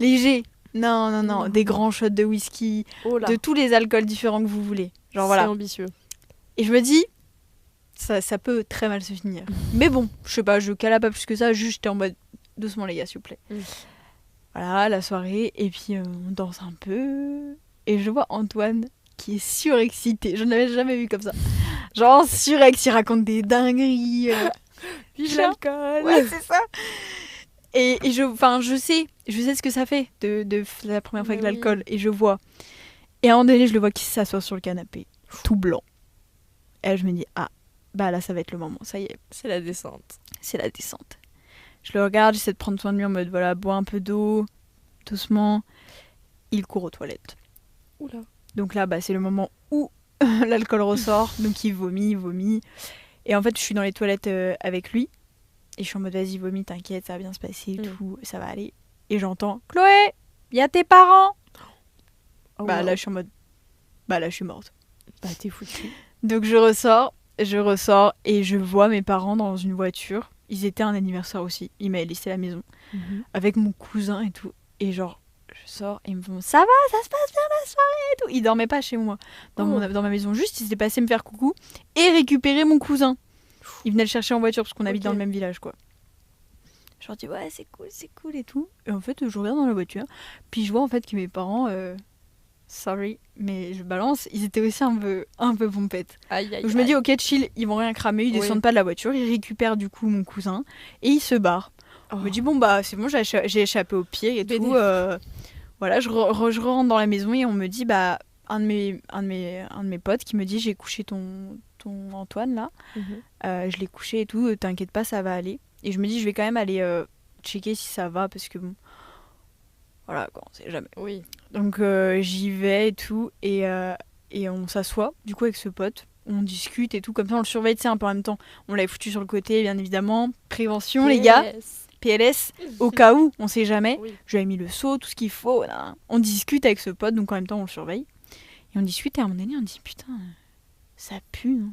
léger. Non, des grands shots de whisky, de tous les alcools différents que vous voulez. Genre voilà. C'est ambitieux. Et je me dis, ça peut très mal se finir. Mais bon, je sais pas, je cala pas plus que ça, juste j'étais en mode, doucement les gars, s'il vous plaît. Voilà, la soirée, et puis on danse un peu. Et je vois Antoine qui est surexcité. Je ne l'avais jamais vu comme ça. Genre surex, il raconte des dingueries. Vive l'alcool. Ouais, c'est ça. Et je sais ce que ça fait de la première fois avec l'alcool. Et je vois. Et à un moment donné, je le vois qui s'assoit sur le canapé, tout blanc. Et là, je me dis, bah là, ça va être le moment. Ça y est. C'est la descente. C'est la descente. Je le regarde, j'essaie de prendre soin de lui en mode, voilà, bois un peu d'eau, doucement. Il court aux toilettes. Oula. Donc là, c'est le moment où l'alcool ressort. Donc il vomit. Et en fait, je suis dans les toilettes avec lui. Et je suis en mode, vas-y, vomis, t'inquiète, ça va bien se passer et tout, ça va aller. Et j'entends, Chloé, il y a tes parents. Là, je suis en mode, là, je suis morte. Bah, t'es foutue. Donc je ressors et je vois mes parents dans une voiture. Ils étaient à un anniversaire aussi. Ils m'avaient laissé à la maison avec mon cousin et tout. Et genre, je sors et ils me font, ça va, ça se passe bien la soirée et tout. Ils dormaient pas chez moi, dans ma maison. Juste, ils étaient passés me faire coucou et récupérer mon cousin. Ils venaient le chercher en voiture parce qu'on habite dans le même village, quoi. Je leur dis, ouais, c'est cool et tout. Et en fait, je regarde dans la voiture. Puis je vois en fait que mes parents, sorry, mais je balance, ils étaient aussi un peu pompettes. Donc je me dis, ok, chill, ils vont rien cramer, ils descendent pas de la voiture, ils récupèrent du coup mon cousin et ils se barrent. Je me dis, bon, c'est bon, j'ai échappé au pire et tout. Voilà, je rentre dans la maison et on me dit, un de mes potes qui me dit, j'ai couché ton Antoine là, je l'ai couché et tout, t'inquiète pas, ça va aller. Et je me dis, je vais quand même aller checker si ça va parce que bon, voilà quoi, on sait jamais. Oui. Donc j'y vais et tout et on s'assoit du coup avec ce pote, on discute et tout, comme ça on le surveille, tu sais, un peu en même temps. On l'avait foutu sur le côté bien évidemment, prévention les gars, PLS, au cas où, on sait jamais. Je lui ai mis le seau, tout ce qu'il faut, là. On discute avec ce pote, donc en même temps on le surveille. Et on discute et à un moment donné on dit, putain, ça pue, non?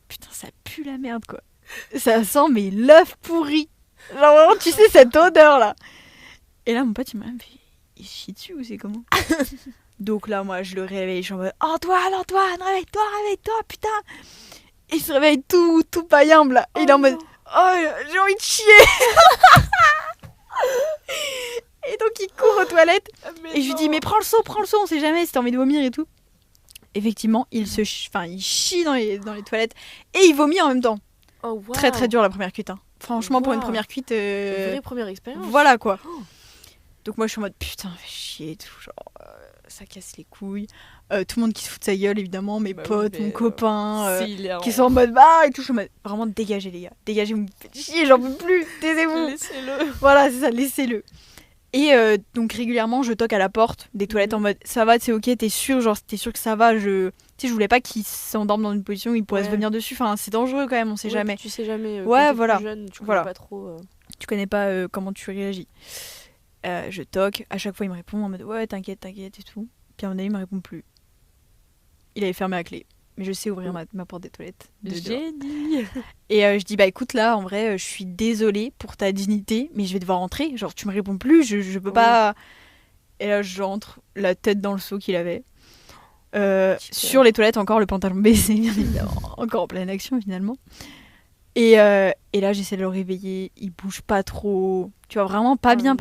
Putain, ça pue la merde, quoi. Ça sent, mais l'œuf pourri. Genre, vraiment, tu sais, cette odeur-là. Et là, mon pote, il m'a dit, il chie dessus ou c'est comment? Donc là, moi, je le réveille. Je suis en mode, Antoine, réveille-toi, putain. Et il se réveille tout paillamble, là. Et il est en mode, j'ai envie de chier. Et donc, il court aux toilettes. Et je lui dis, mais prends le seau, on sait jamais si t'as envie de vomir et tout. Effectivement, il chie dans les toilettes et il vomit en même temps. Oh, wow. Très très dur la première cuite. Hein. Franchement, pour une première cuite. Vraie première expérience. Voilà quoi. Donc moi je suis en mode putain, fais chier et tout. Genre, ça casse les couilles. Tout le monde qui se fout de sa gueule évidemment. Mes potes, mon copain. Qui sont en mode et tout. Je suis en mode vraiment dégagez les gars. Dégagez, vous me faites chier, j'en peux plus. Taisez-vous. Laissez-le. Voilà, c'est ça, laissez-le. Et donc régulièrement je toque à la porte des toilettes en mode ça va, c'est ok, t'es sûr que ça va, je voulais pas qu'il s'endorme dans une position où il pourrait se venir dessus, enfin c'est dangereux quand même, on sait jamais. Tu sais jamais, ouais, quand voilà. t'es plus jeune, tu connais pas trop. Tu connais pas comment tu réagis. Je toque, à chaque fois il me répond en mode ouais t'inquiète et tout, puis à un moment donné il me répond plus. Il avait fermé la clé. mais je sais ouvrir ma porte des toilettes. Génie. Et je dis, bah écoute, là, en vrai, je suis désolée pour ta dignité, mais je vais devoir rentrer. Genre, tu me réponds plus, je peux pas. Et là, j'entre, la tête dans le seau qu'il avait. Sur les toilettes, encore le pantalon baissé, bien évidemment. Encore en pleine action, finalement. Et là, j'essaie de le réveiller. Il bouge pas trop. Tu vois, vraiment pas bien.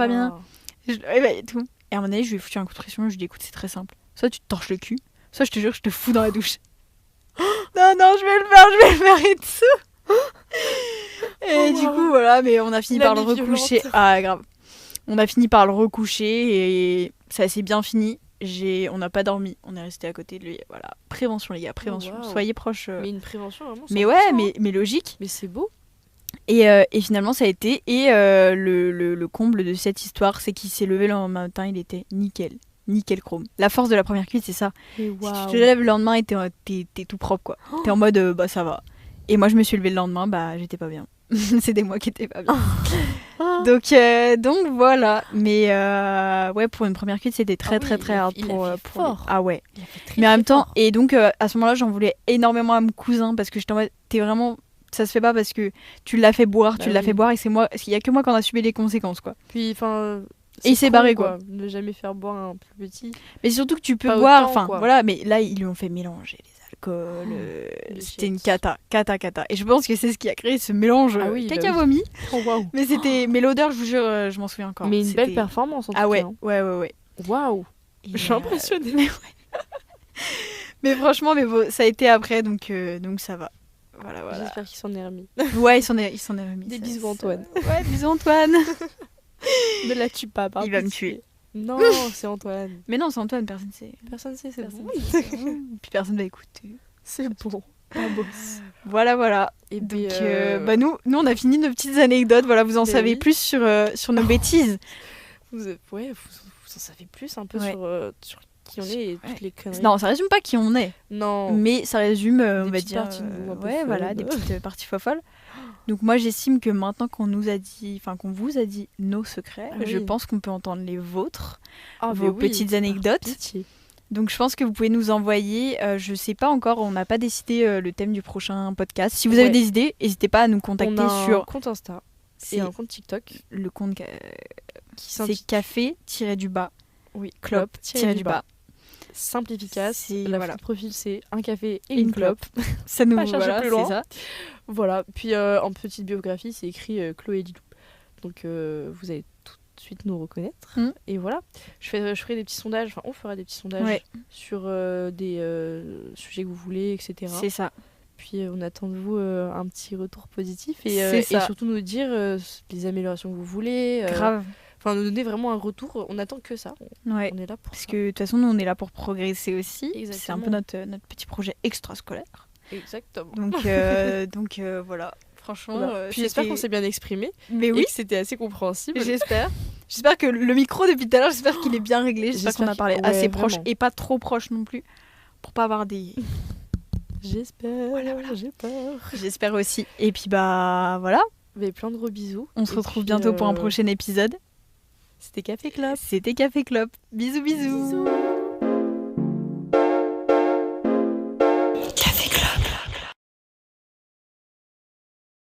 Je le réveille et tout. Et à un moment donné, je lui ai foutu un coup de pression. Je lui ai dit, écoute, c'est très simple. Soit tu te torches le cul, soit je te jure, je te fous dans la douche. Non, je vais le faire et tout. Et du coup, voilà, mais on a fini par le recoucher. Ah, grave. On a fini par le recoucher et ça s'est bien fini. On n'a pas dormi, on est resté à côté de lui. Voilà, prévention les gars, prévention. Oh, wow. Soyez proches. Mais une prévention vraiment. Mais ouais, mais logique. Mais c'est beau. Et finalement ça a été. Et le comble de cette histoire, c'est qu'il s'est levé le lendemain matin, il était nickel chrome. La force de la première cuite, c'est ça. Wow. Si tu te lèves le lendemain et t'es tout propre quoi. T'es en mode bah ça va. Et moi je me suis levée le lendemain, bah j'étais pas bien. C'était moi qui étais pas bien. Donc voilà, mais ouais, pour une première cuite c'était très hard pour fort. Ah ouais. Il a fait très, mais en même temps fort. et donc à ce moment-là j'en voulais énormément à mon cousin parce que j'étais en mode t'es vraiment, ça se fait pas parce que tu l'as fait boire, et c'est moi, il y a que moi qui en a subi les conséquences quoi. Puis enfin et il s'est barré quoi. Ne jamais faire boire un plus petit. Mais surtout que tu peux pas boire, autant, enfin quoi. voilà, mais là ils lui ont fait mélanger les alcools, c'était une cata. Et je pense que c'est ce qui a créé ce mélange caca vomi. Oh, wow. Mais l'odeur, je vous jure, je m'en souviens encore. Mais une belle performance en tout cas. Ouais. Waouh. Je suis impressionnée. Mais franchement, ça a été après, donc ça va. Voilà. J'espère qu'il s'en est remis. Ouais, il s'en est remis. Des bisous Antoine. Ouais, bisous Antoine. Ne la tue pas, il va me tuer. Non, c'est Antoine. Mais non, c'est Antoine, personne ne sait. Personne ne sait, c'est bon. Puis personne va écouter. C'est bon. Pas beau. Voilà. Et donc, nous, on a fini nos petites anecdotes. Voilà, vous en savez plus sur nos bêtises. Vous en savez plus un peu sur qui on est et toutes les conneries. Non, ça résume pas qui on est. Non. Mais ça résume, on va dire, voilà, des petites parties folles. Donc moi, j'estime que maintenant qu'on vous a dit nos secrets, je pense qu'on peut entendre les vôtres, vos petites anecdotes. Donc je pense que vous pouvez nous envoyer, je sais pas encore, on n'a pas décidé le thème du prochain podcast. Si vous avez des idées, n'hésitez pas à nous contacter sur un compte Insta et un compte TikTok. Le compte c'est café-du-bas. Oui, clope-du-bas. Simple, efficace. La profil, c'est un café et une clope. Ça nous voilà, plus loin. C'est ça. Voilà. Puis en petite biographie, c'est écrit Chloé Didou. Donc vous allez tout de suite nous reconnaître. Et voilà. Je ferai des petits sondages. Enfin, on fera des petits sondages sur des sujets que vous voulez, etc. C'est ça. Puis on attend de vous un petit retour positif et surtout nous dire les améliorations que vous voulez. Grave. Enfin, nous donner vraiment un retour. On attend que ça. On est là pour parce que de toute façon, nous, on est là pour progresser aussi. Exactement. C'est un peu notre petit projet extrascolaire. Exactement. Donc voilà. Franchement, puis j'espère qu'on s'est bien exprimé. Mais oui, et que c'était assez compréhensible. J'espère que le micro depuis tout à l'heure, j'espère qu'il est bien réglé. J'espère qu'on a parlé assez proche et pas trop proche non plus, pour pas avoir des. J'espère. Voilà. J'ai peur. J'espère aussi. Et puis voilà. Mais plein de gros bisous. On se retrouve bientôt pour un prochain épisode. C'était Café Clope. Bisous.